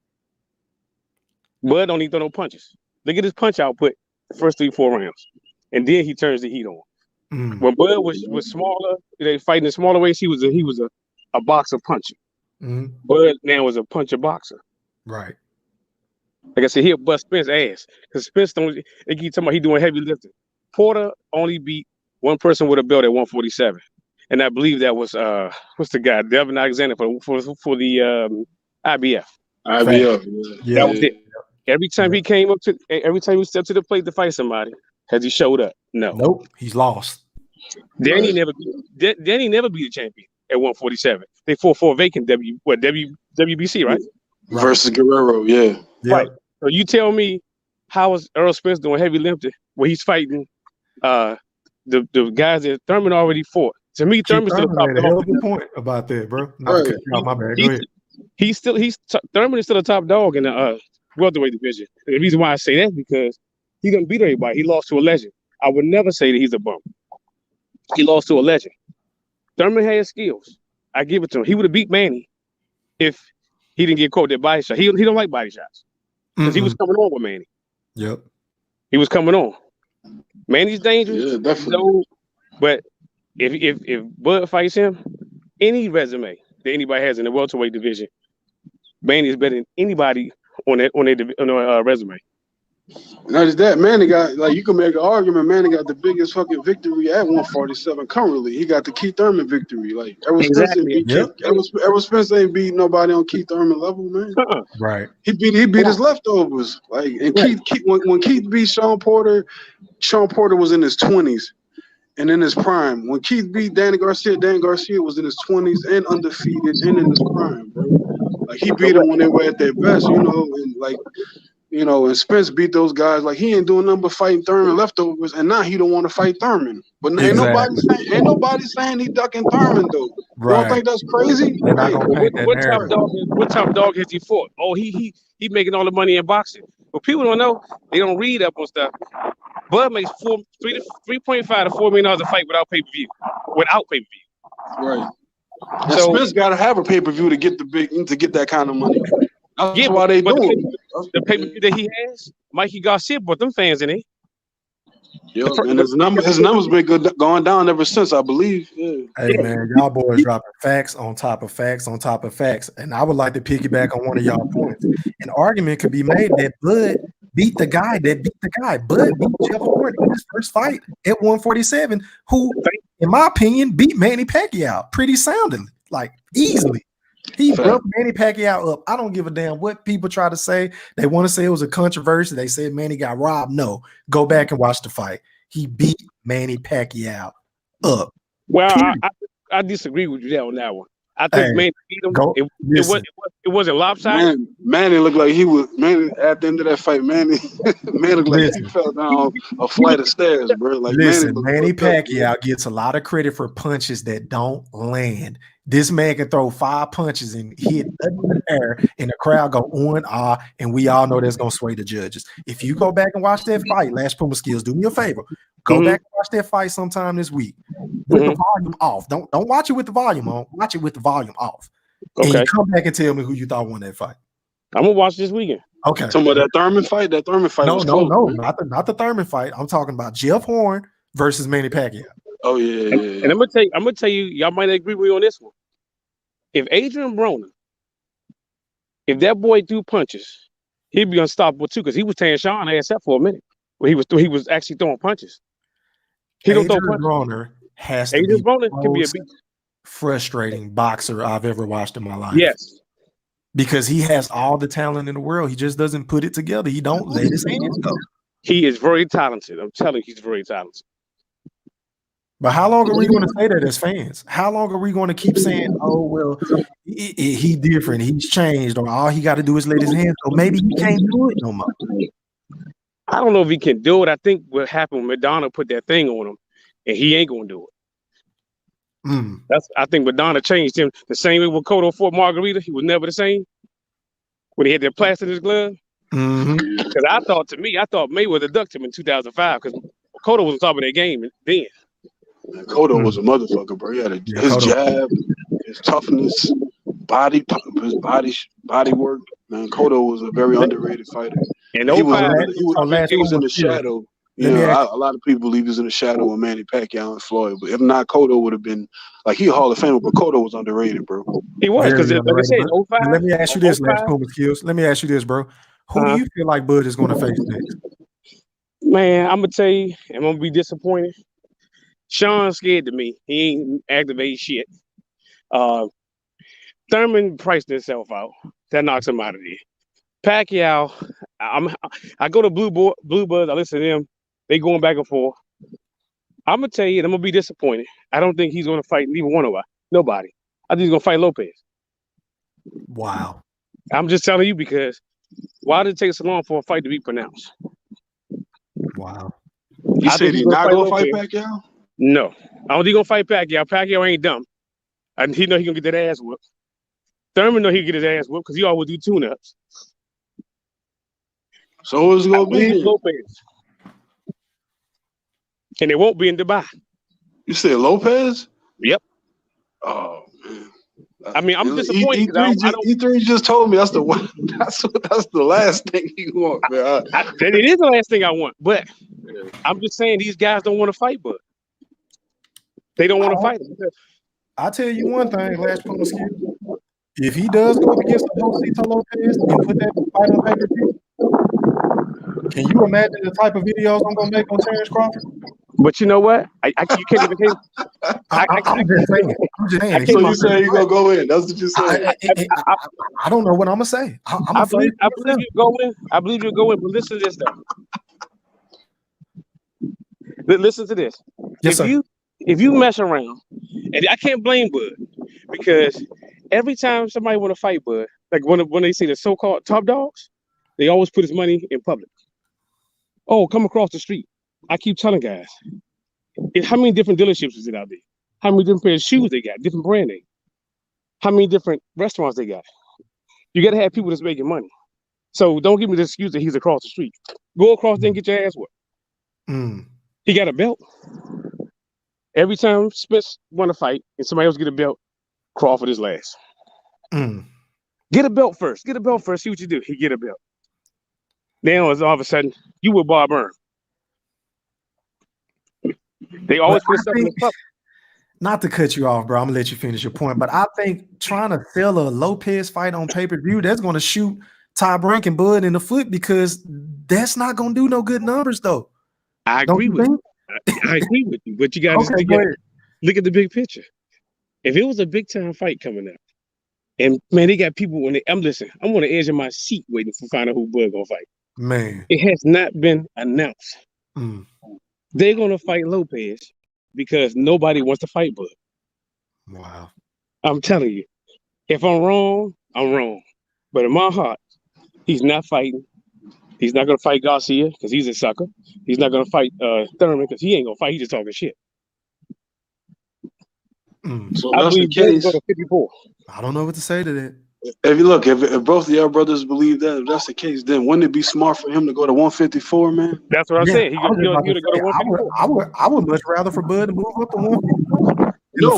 Bud don't even throw no punches. Look at his punch output the first 3 to 4 rounds, and then he turns the heat on. When Bud was smaller, they fighting in smaller weights. He was a boxer puncher. Bud now was a puncher boxer. Right. Like I said, he'll bust Spence ass because Spence don't. They keep talking about he doing heavy lifting. Porter only beat one person with a belt at 147, and I believe that was what's the guy, Devin Alexander for the IBF. IBF. That was it. Every time he stepped to the plate to fight somebody, has he showed up? No. Nope. He's lost. Danny never beat a champion at 147. They fought for a vacant WBC, right? Versus Guerrero, yeah. Right. So you tell me, how is Errol Spence doing heavy lifting where he's fighting the guys that Thurman already fought? To me, Thurman's still top dog. A hell of a point about that, bro. My bad. Go ahead. Thurman is still a top dog in the welterweight division. And the reason why I say that is because he didn't beat everybody. He lost to a legend. I would never say that he's a bum. He lost to a legend. Thurman had skills. I give it to him. He would have beat Manny if he didn't get caught that body shot. He don't like body shots because he was coming on with Manny. Yep. He was coming on. Manny's dangerous. Yeah, definitely. So, but if Bud fights him, any resume that anybody has in the welterweight division, Manny is better than anybody on their resume. Not just that, Manny got, like, you can make an argument, Manny got the biggest fucking victory at 147 currently. He got the Keith Thurman victory. Like, Errol Spence ain't beat nobody on Keith Thurman level, man. Right. He beat his leftovers. Like, and Keith when Keith beat Sean Porter was in his 20s and in his prime. When Keith beat Danny Garcia was in his 20s and undefeated and in his prime, bro. Like, he beat them when they were at their best, you know, and like, you know, and Spence beat those guys. Like, he ain't doing nothing but fighting Thurman leftovers, and now he don't want to fight Thurman. But ain't nobody saying he ducking Thurman though. Right. You don't think that's crazy? They're not gonna paint that narrative. What top dog has he fought? Oh, he making all the money in boxing. But people don't know. They don't read up on stuff. Bud makes $3.5 to $4 million a fight without pay-per-view. Right. And so Spence got to have a pay-per-view to get that kind of money. That's why they do it. The pay-per-view that he has, Mikey Garcia brought them fans in it. Yeah, and his numbers been going down ever since, I believe. Yeah. Hey man, y'all boys dropping facts on top of facts on top of facts, and I would like to piggyback on one of y'all points. An argument could be made that Bud beat the guy that beat the guy. Bud beat Jeff Horn in his first fight at 147, who, in my opinion, beat Manny Pacquiao pretty soundly, like easily. He broke Manny Pacquiao up. I don't give a damn what people try to say. They want to say it was a controversy. They said Manny got robbed. No, go back and watch the fight. He beat Manny Pacquiao up. Well, I disagree with you there on that one. I think Manny beat him. It wasn't lopsided. Manny looked like he was. Manny at the end of that fight, Manny looked like he fell down a flight of stairs, bro. Like, Manny Pacquiao gets a lot of credit for punches that don't land. This man can throw 5 punches and hit in the air, and the crowd go and we all know that's gonna sway the judges. If you go back and watch that fight, Lash Puma Skills, do me a favor. Go back and watch that fight sometime this week with the volume off. Don't watch it with the volume on. Watch it with the volume off. Okay. And you come back and tell me who you thought won that fight. I'm gonna watch this weekend. Okay. Talking about that Thurman fight. That Thurman fight. No, not the Thurman fight. I'm talking about Jeff Horn versus Manny Pacquiao. Oh yeah. And I'm gonna tell you, y'all might not agree with me on this one. If Adrian Broner, if that boy threw punches, he'd be unstoppable too, because he was tearing Sean ass up for a minute. Where he was actually throwing punches. Adrian Broner has to Adrian be Broner can be a frustrating boxer I've ever watched in my life. Yes. Because he has all the talent in the world. He just doesn't put it together. He don't let his hands go. He is very talented. I'm telling you, he's very talented. But how long are we going to say that as fans? How long are we going to keep saying, oh, well, he different, he's changed, or all he got to do is let his hands go? Maybe he can't do it no more. I don't know if he can do it. I think what happened when Madonna put that thing on him, and he ain't going to do it. I think Madonna changed him the same way with Cotto fought Margarita. He was never the same when he had that plaster in his glove. Because I thought Mayweather ducked him in 2005 because Cotto was on top of that game then. Man, Cotto was a motherfucker, bro. He had his jab, his toughness, his body work. Man, Cotto was a very underrated fighter. And he was in the shadow. You know, a lot of people believe he was in the shadow of Manny Pacquiao and Floyd, but if not, Cotto would have been like he a Hall of Famer, but Cotto was underrated, bro. He was because like I said, 05. Let me ask you this, Lash Puma Skills. Let me ask you this, bro. Who do you feel like Bud is going to face next? Man, I'm gonna tell you, I'm gonna be disappointed. Sean's scared to me. He ain't activated shit. Thurman priced himself out. That knocks him out of there. Pacquiao, I go to Blue Buzz. I listen to them. They going back and forth. I'm gonna tell you, and I'm gonna be disappointed. I don't think he's gonna fight neither one of us. Nobody. I think he's gonna fight Lopez. Wow. I'm just telling you because why did it take so long for a fight to be pronounced? Wow. You said he's not gonna fight Pacquiao? No. I don't think he's gonna fight Pacquiao. Pacquiao ain't dumb. And he know he gonna get that ass whooped. Thurman know he get his ass whooped because he always do tune-ups. So who's gonna be Lopez? And it won't be in Dubai. You said Lopez? Yep. Oh man. I mean, I'm disappointed because I don't. E3 just told me that's the one. That's the last thing he want, man. It is the last thing I want, but I'm just saying these guys don't want to fight, but they don't want to fight him. I'll tell you one thing, Last Plum Skill. If he does go up against Josito Lopez and put that fight on pay-per-view, can you imagine the type of videos I'm gonna make on Terence Crawford? But you know what? You can't even think. I'm just saying. So you say you're gonna go in? That's what you say. I don't know what I'm gonna say. I believe you go in. I believe you go in. But listen to this though. Listen to this. Yes, sir. If you mess around, and I can't blame Bud, because every time somebody want to fight Bud, like when they see the so-called top dogs, they always put his money in public. Oh, come across the street. I keep telling guys, how many different dealerships is it out there? How many different pairs of shoes they got? Different brand name. How many different restaurants they got? You got to have people that's making money. So don't give me the excuse that he's across the street. Go across there and get your ass whooped. He got a belt. Every time Spence want to fight and somebody else get a belt, Crawford is last. Get a belt first. Get a belt first. See what you do. He get a belt. Now it's all of a sudden you with Bob Byrne. They always put stuff in the cup. Not to cut you off, bro. I'm gonna let you finish your point, but I think trying to sell a Lopez fight on pay-per-view, that's gonna shoot Ty Brink and Bud in the foot, because that's not gonna do no good numbers, though. I agree with you. I agree with you, but you got to look at the big picture. If it was a big time fight coming up, and man, they got people when I'm on the edge of my seat waiting to find out who Bud gonna fight. Man, it has not been announced. They're gonna fight Lopez because nobody wants to fight Bud. Wow. I'm telling you, if I'm wrong, I'm wrong. But in my heart, he's not fighting. He's not gonna fight Garcia because he's a sucker. He's not gonna fight Thurman because he ain't gonna fight. He's just talking shit. So that's the case. 54. I don't know what to say to that. If both of y'all brothers believe that, if that's the case, then wouldn't it be smart for him to go to 154, man? That's what I'm saying. He'll go to 154. I would much rather for Bud to move up to 154. No,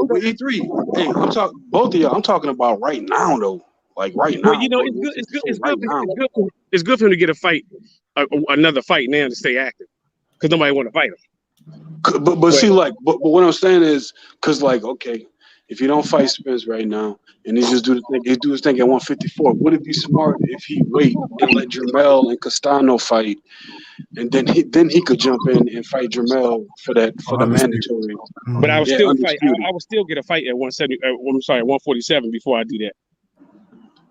with E3. Hey, I'm talking both of y'all. I'm talking about right now, though. Like right now. Well, you know, it's good for him to get a fight, another fight now to stay active, because nobody want to fight him. But see, like, but what I'm saying is, because like, okay, if you don't fight Spence right now, and he just do his thing at 154, would it be smart if he wait and let Jermell and Castano fight, and then he could jump in and fight Jermell for the mandatory? But I would still fight. I would still get a fight at 170. I'm sorry, 147 before I do that.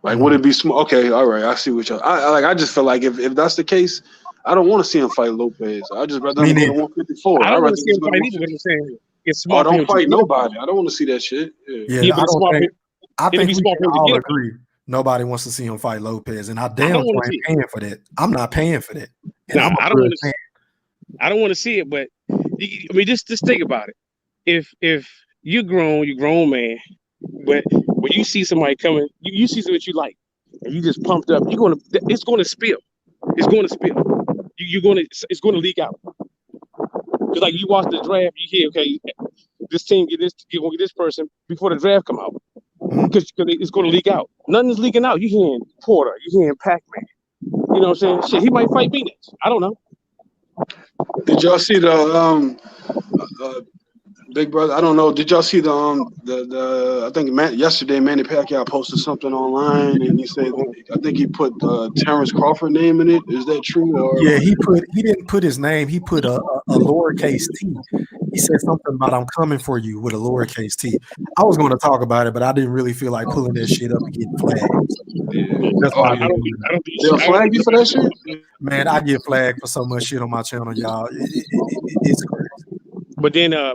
Like, would it be smart? Okay, all right, I see what y'all. I just feel like if that's the case, I don't want to see him fight Lopez. I just rather him go to 154. I don't want to see him fight either. But I'm saying it's smart. Don't fight nobody. I don't want to see that shit. Yeah, I think we can all agree. Nobody wants to see him fight Lopez, and I ain't paying for that. I'm not paying for that. I don't want to see it, but I mean, just think about it. If you're grown man, but when you see somebody coming, you see something that you like, and you just pumped up, it's gonna spill. It's gonna spill. It's gonna leak out. It's like you watch the draft, you hear, okay, this team get this person before the draft come out, because it's gonna leak out. Nothing's leaking out. You hearing Porter, you hearing Pac-Man. You know what I'm saying? Shit, he might fight me next. I don't know. Did y'all see the Big Brother? I don't know. Did y'all see the I think yesterday Manny Pacquiao posted something online, and he said I think he put Terence Crawford name in it. Is that true? Or? Yeah, he didn't put his name. He put a lowercase t. He said something about "I'm coming for you" with a lowercase t. I was going to talk about it, but I didn't really feel like pulling that shit up and getting flagged. That's why they'll flag you for that shit. Man, I get flagged for so much shit on my channel, y'all. It's crazy. But then, I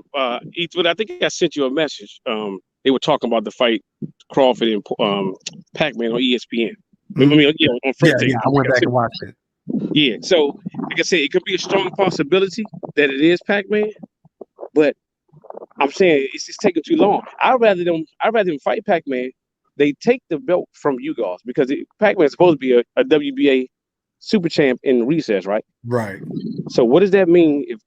think I sent you a message. They were talking about the fight Crawford and Pac-Man on ESPN. I mean, on First Take. Yeah, I went back and watched it. Yeah, so like I said, it could be a strong possibility that it is Pac-Man, but I'm saying it's taking too long. I'd rather them fight Pac-Man. They take the belt from you guys because Pac-Man is supposed to be a WBA super champ in recess, right? Right. So what does that mean if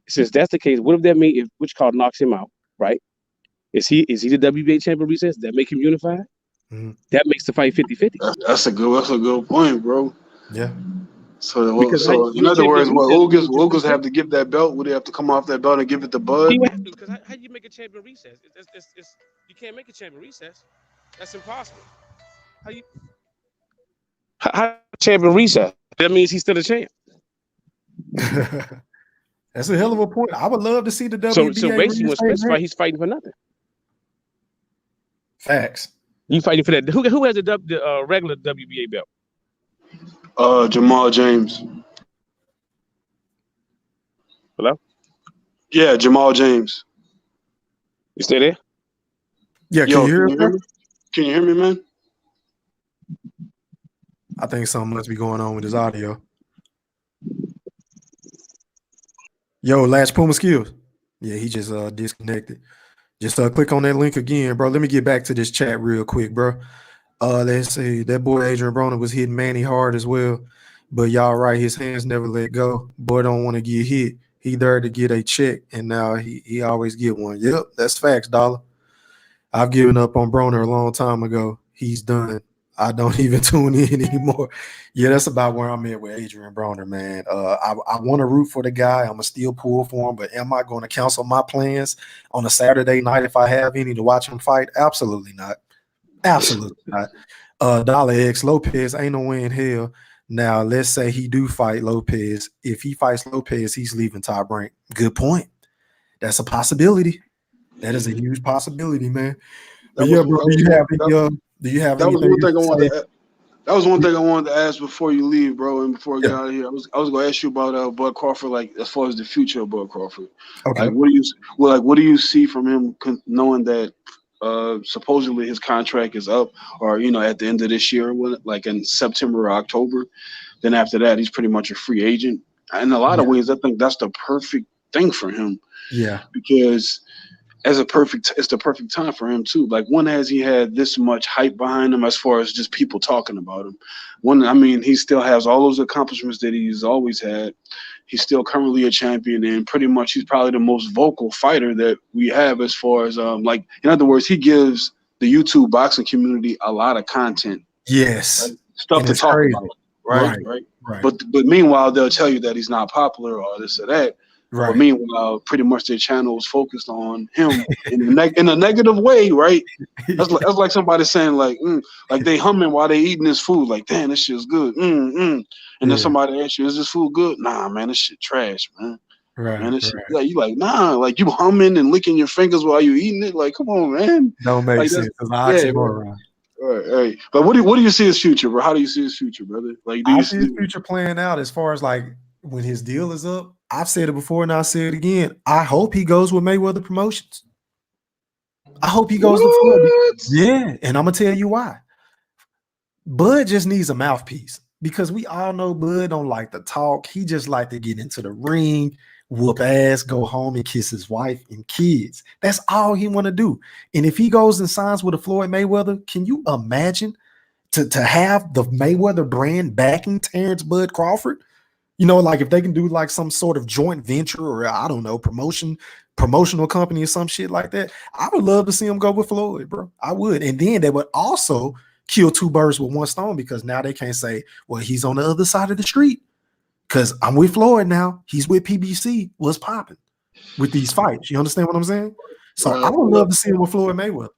since that's the case, what does that mean if Which Call knocks him out, right? Is he the WBA champion recess? That make him unified? Mm-hmm. That makes the fight 50-50. That's a good point, bro. Yeah. So in other words, what Ugas have to give that belt? Would they have to come off that belt and give it to Bud? He would have to, because how do you make a champion recess? You can't make a champion recess. That's impossible. How champion recess? That means he's still a champ. That's a hell of a point. I would love to see the WBA. So basically, when Spence fight, he's fighting for nothing. Facts. You fighting for that? Who has the regular WBA belt? Jamal James. Hello? Yeah, Jamal James. You still there? Yeah, can you hear me? Can you hear me, man? I think something must be going on with his audio. Yo, Latch Puma Skills. Yeah, he just disconnected. Just click on that link again, bro. Let me get back to this chat real quick, bro. Let's see. That boy Adrian Broner was hitting Manny hard as well. But y'all right, his hands never let go. Boy don't want to get hit. He there to get a check, and now he always get one. Yep, that's facts, Dollar. I've given up on Broner a long time ago. He's done. I don't even tune in anymore. Yeah, that's about where I'm at with Adrian Broner, man. I want to root for the guy. I'm going to still pull for him, but am I going to cancel my plans on a Saturday night if I have any to watch him fight? Absolutely not. Absolutely not. Dollar X Lopez ain't no way in hell. Now, let's say he do fight Lopez. If he fights Lopez, he's leaving Top Rank. Good point. That's a possibility. That is a huge possibility, man. But yeah, bro, do you have that anything? That was one thing I wanted to ask before you leave, bro, and before we get out of here. I was going to ask you about Bud Crawford, like as far as the future of Bud Crawford. Okay. Like, what do you see from him, knowing that supposedly his contract is up, or at the end of this year, like in September or October? Then after that, he's pretty much a free agent. In a lot of ways, I think that's the perfect thing for him. Yeah, because it's the perfect time for him too. Like, when has he had this much hype behind him as far as just people talking about him? He still has all those accomplishments that he's always had. He's still currently a champion, and pretty much he's probably the most vocal fighter that we have as far as in other words, he gives the YouTube boxing community a lot of content. Yes. Right? Stuff to talk about. Right. But meanwhile, they'll tell you that he's not popular or this or that. Right. But meanwhile, pretty much their channel is focused on him in a negative way, right? That's like somebody saying like they humming while they eating this food, like, damn, this shit's good. And then somebody asks you, is this food good? Nah, man, this shit trash, man. Right. Man, this shit, like, you like, nah, like you humming and licking your fingers while you eating it. Like, come on, man. Don't make sense. Right. But what do you see his future, bro? How do you see his future, brother? Like, I see his future playing out as far as like when his deal is up. I've said it before and I'll say it again. I hope he goes with Mayweather Promotions. I hope he goes to Florida. Yeah, and I'm gonna tell you why. Bud just needs a mouthpiece, because we all know Bud don't like to talk. He just like to get into the ring, whoop ass, go home and kiss his wife and kids. That's all he want to do. And if he goes and signs with a Floyd Mayweather, can you imagine to have the Mayweather brand backing Terence Bud Crawford? Like if they can do like some sort of joint venture or I don't know, promotional company or some shit like that, I would love to see him go with Floyd, bro. I would. And then they would also kill two birds with one stone, because now they can't say, well, he's on the other side of the street because I'm with Floyd now. He's with PBC. What's popping with these fights? You understand what I'm saying? So I would love to see him with Floyd Mayweather.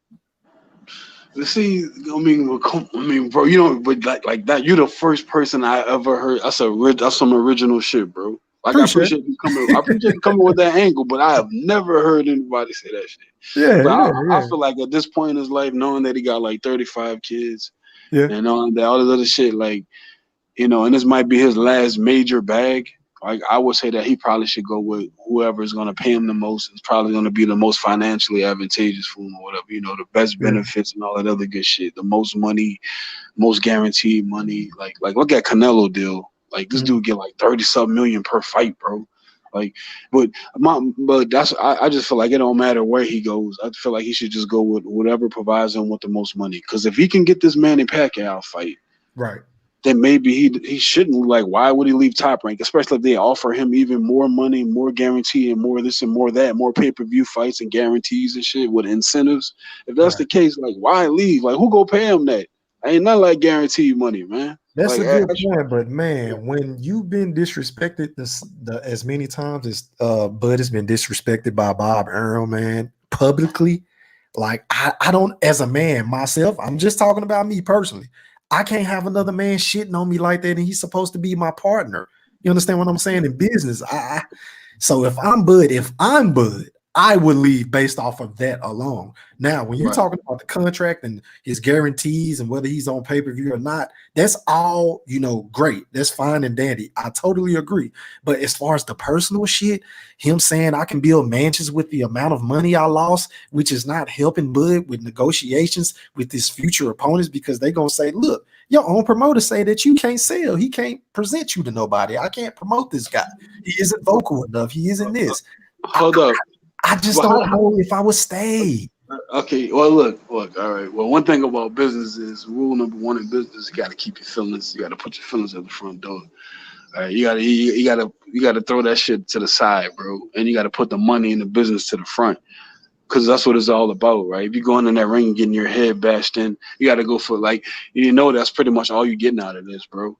See, bro, but like that, you're the first person I ever heard. That's some original shit, bro. Like, I appreciate you coming with that angle, but I have never heard anybody say that shit. Yeah, I feel like at this point in his life, knowing that he got like 35 kids, and knowing that all this other shit, like, and this might be his last major bag. Like, I would say that he probably should go with whoever is going to pay him the most. It's probably going to be the most financially advantageous for him or whatever, the best benefits and all that other good shit. The most money, most guaranteed money. Like look at Canelo deal. Like, this dude get like 30-something million per fight, bro. Like, but I just feel like it don't matter where he goes. I feel like he should just go with whatever provides him with the most money. Because if he can get this Manny Pacquiao fight, right, then maybe he shouldn't. Like, why would he leave Top Rank? Especially if they offer him even more money, more guarantee, and more this and more that, more pay-per-view fights and guarantees and shit with incentives. If that's the case, like, why leave? Like, who go pay him that? Ain't nothing like guaranteed money, man. That's Like, a good point, but man, when you've been disrespected as many times as Bud has been disrespected by Bob Earl, man, publicly, like I don't, as a man myself, I'm just talking about me personally. I can't have another man shitting on me like that, and he's supposed to be my partner. You understand what I'm saying? In business, so if I'm Bud, I would leave based off of that alone. Now, when you're talking about the contract and his guarantees and whether he's on pay-per-view or not, that's all, great. That's fine and dandy. I totally agree. But as far as the personal shit, him saying I can build mansions with the amount of money I lost, which is not helping Bud with negotiations with his future opponents, because they're going to say, look, your own promoter say that you can't sell. He can't present you to nobody. I can't promote this guy. He isn't vocal enough. He isn't this. Hold up. I just don't know if I would stay. Okay, well, look. All right. Well, one thing about business is rule number one in business: you got to keep your feelings. You got to put your feelings at the front door. All right, you gotta throw that shit to the side, bro, and you got to put the money in the business to the front, because that's what it's all about, right? If you're going in that ring and getting your head bashed in, you got to go for that's pretty much all you're getting out of this, bro.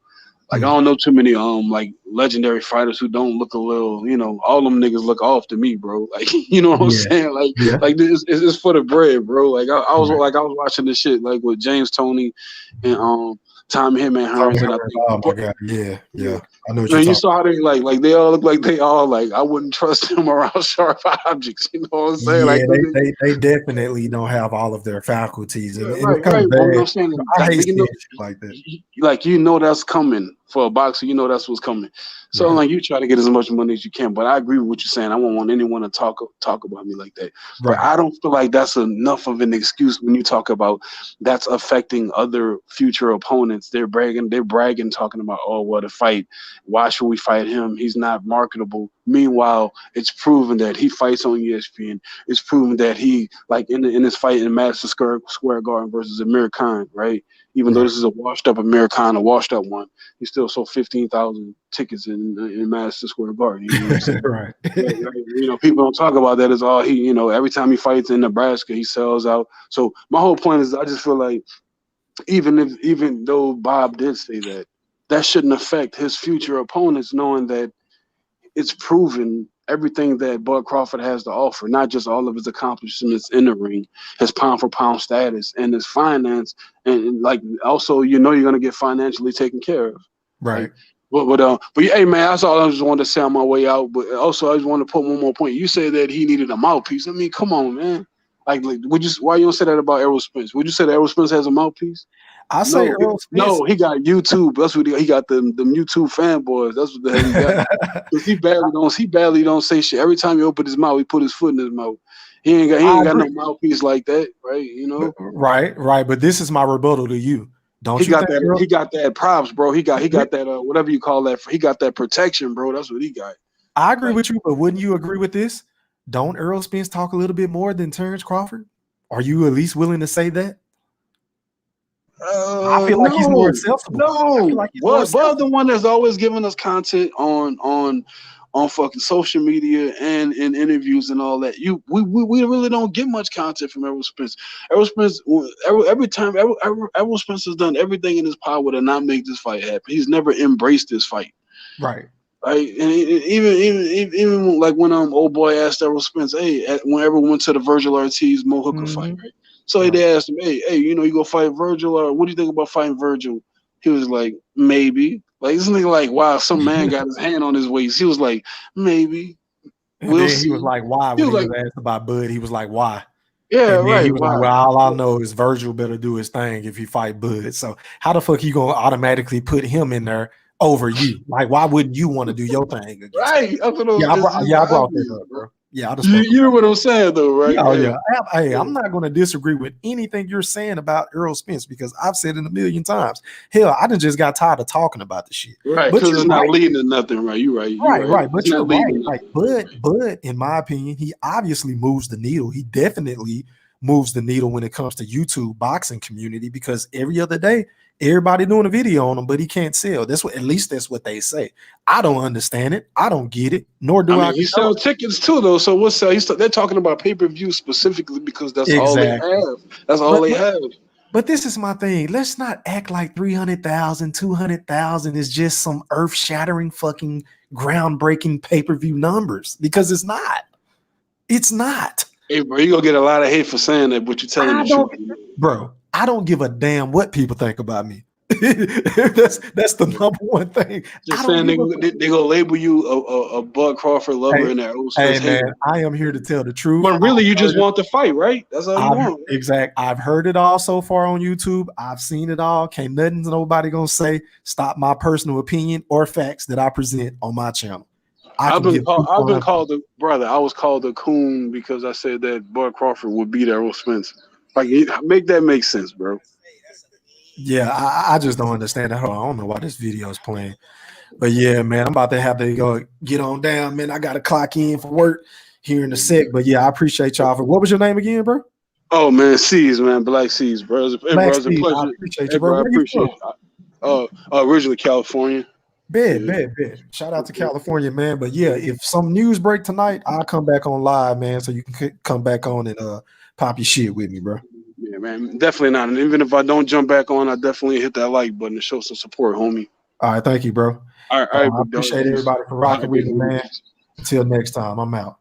Like, I don't know too many like legendary fighters who don't look a little, all them niggas look off to me, bro. Like, you know what I'm saying? Like this is for the bread, bro. Like I was watching this shit like with James Toney and Tom Hitman Hearns, and I think, oh my god, yeah. I know what man, you're you saw how they like they all look like they all like I wouldn't trust them around sharp objects. You know what I'm saying? Yeah, like they definitely don't have all of their faculties, and it's right. kind of Well, bad. I'm saying, I hate shit like that. Like, that's coming for a boxer. That's what's coming. So like, you try to get as much money as you can. But I agree with what you're saying. I won't want anyone to talk about me like that. Right. But I don't feel like that's enough of an excuse when you talk about that's affecting other future opponents. They're bragging, talking about, oh, well, the fight. Why should we fight him? He's not marketable. Meanwhile, it's proven that he fights on ESPN. It's proven that he, like in his fight in Madison Square Garden versus Amir Khan, right? Even though this is a washed up Amir Khan, a washed up one, he still sold 15,000 tickets in Madison Square Garden. You know what I'm saying? Right. People don't talk about that as all he, every time he fights in Nebraska, he sells out. So my whole point is, I just feel like even though Bob did say that shouldn't affect his future opponents, knowing that it's proven everything that Bud Crawford has to offer, not just all of his accomplishments in the ring, his pound for pound status and his finance, and like also you're going to get financially taken care of. Right. But hey man, that's all I just wanted to say on my way out. But also I just want to put one more point. You say that he needed a mouthpiece. I mean, come on, man. Like why you don't say that about Errol Spence? Would you say that Errol Spence has a mouthpiece? I say Errol Spence. No, he got YouTube. That's what he got. Them YouTube fanboys. That's what the hell he got. Because he barely don't say shit. Every time he open his mouth, he put his foot in his mouth. He ain't got no mouthpiece like that, right? Right. But this is my rebuttal to you. He got that props, bro. He got that whatever you call that. He got that protection, bro. That's what he got. I agree with you, but wouldn't you agree with this? Don't Errol Spence talk a little bit more than Terence Crawford? Are you at least willing to say that? I feel like he's more accessible. No, Bud the one that's always giving us content on fucking social media and in interviews and all that. We really don't get much content from Errol Spence. Errol Spence, every time Errol Spence has done everything in his power to not make this fight happen. He's never embraced this fight. Right. And even like when old boy asked Errol Spence, hey, whenever we went to the Virgil Ortiz Mo Hooker fight, right? So they asked him, hey, you go fight Virgil, or what do you think about fighting Virgil? He was like, maybe. Like, this nigga like, wow, some man got his hand on his waist. He was like, maybe. And then he was like, why? When he was asked about Bud, he was like, why? Yeah, right. He was like, well, all I know is Virgil better do his thing if he fight Bud. So how the fuck you gonna automatically put him in there over you? Like, why wouldn't you want to do your thing against right. I brought that up, bro. Yeah, you know what I'm saying, though, right? Yeah. Hey, I'm not going to disagree with anything you're saying about Errol Spence, because I've said it a million times. Hell, I just got tired of talking about the shit. Right, because it's not leading to nothing, right? You're right. Right. But you're right. Like Bud, in my opinion, he obviously moves the needle. He definitely moves the needle when it comes to YouTube boxing community, because every other day Everybody doing a video on him, but he can't sell. That's what, at least that's what they say. I don't understand it. I don't get it. Nor do I. He sells tickets too, though. So what's they're talking about pay-per-view specifically because that's all they have. That's all they have. But this is my thing. Let's not act like 300,000, 200,000 is just some earth-shattering, fucking groundbreaking pay-per-view numbers, because it's not. It's not. Hey, bro, you're gonna get a lot of hate for saying that, but you're telling the truth. Bro, I don't give a damn what people think about me. that's the number one thing. Just saying they gonna label you a Bud Crawford lover in that old Hey man, I am here to tell the truth. But really, you just want the fight, right? That's all you want. Exactly. I've heard it all so far on YouTube. I've seen it all. Can't nobody gonna say stop my personal opinion or facts that I present on my channel. I've been called a brother. I was called a coon because I said that Bud Crawford would beat Errol Spence. Like, make that make sense, bro. Yeah, I just don't understand that. I don't know why this video is playing. But yeah, man, I'm about to have to go get on down, man. I got to clock in for work here in a sec. But yeah, I appreciate y'all. What was your name again, bro? Oh, man, C's, man. Black C's, bro. It was a pleasure. I appreciate you, bro. I appreciate it. Originally California. Bet. Shout out to California, man. But yeah, if some news break tonight, I'll come back on live, man, so you can come back on and pop your shit with me, bro. Yeah, man, definitely not. And even if I don't jump back on, I definitely hit that like button to show some support, homie. All right, thank you, bro. All right, I appreciate everybody for rocking with me, man. Until next time, I'm out.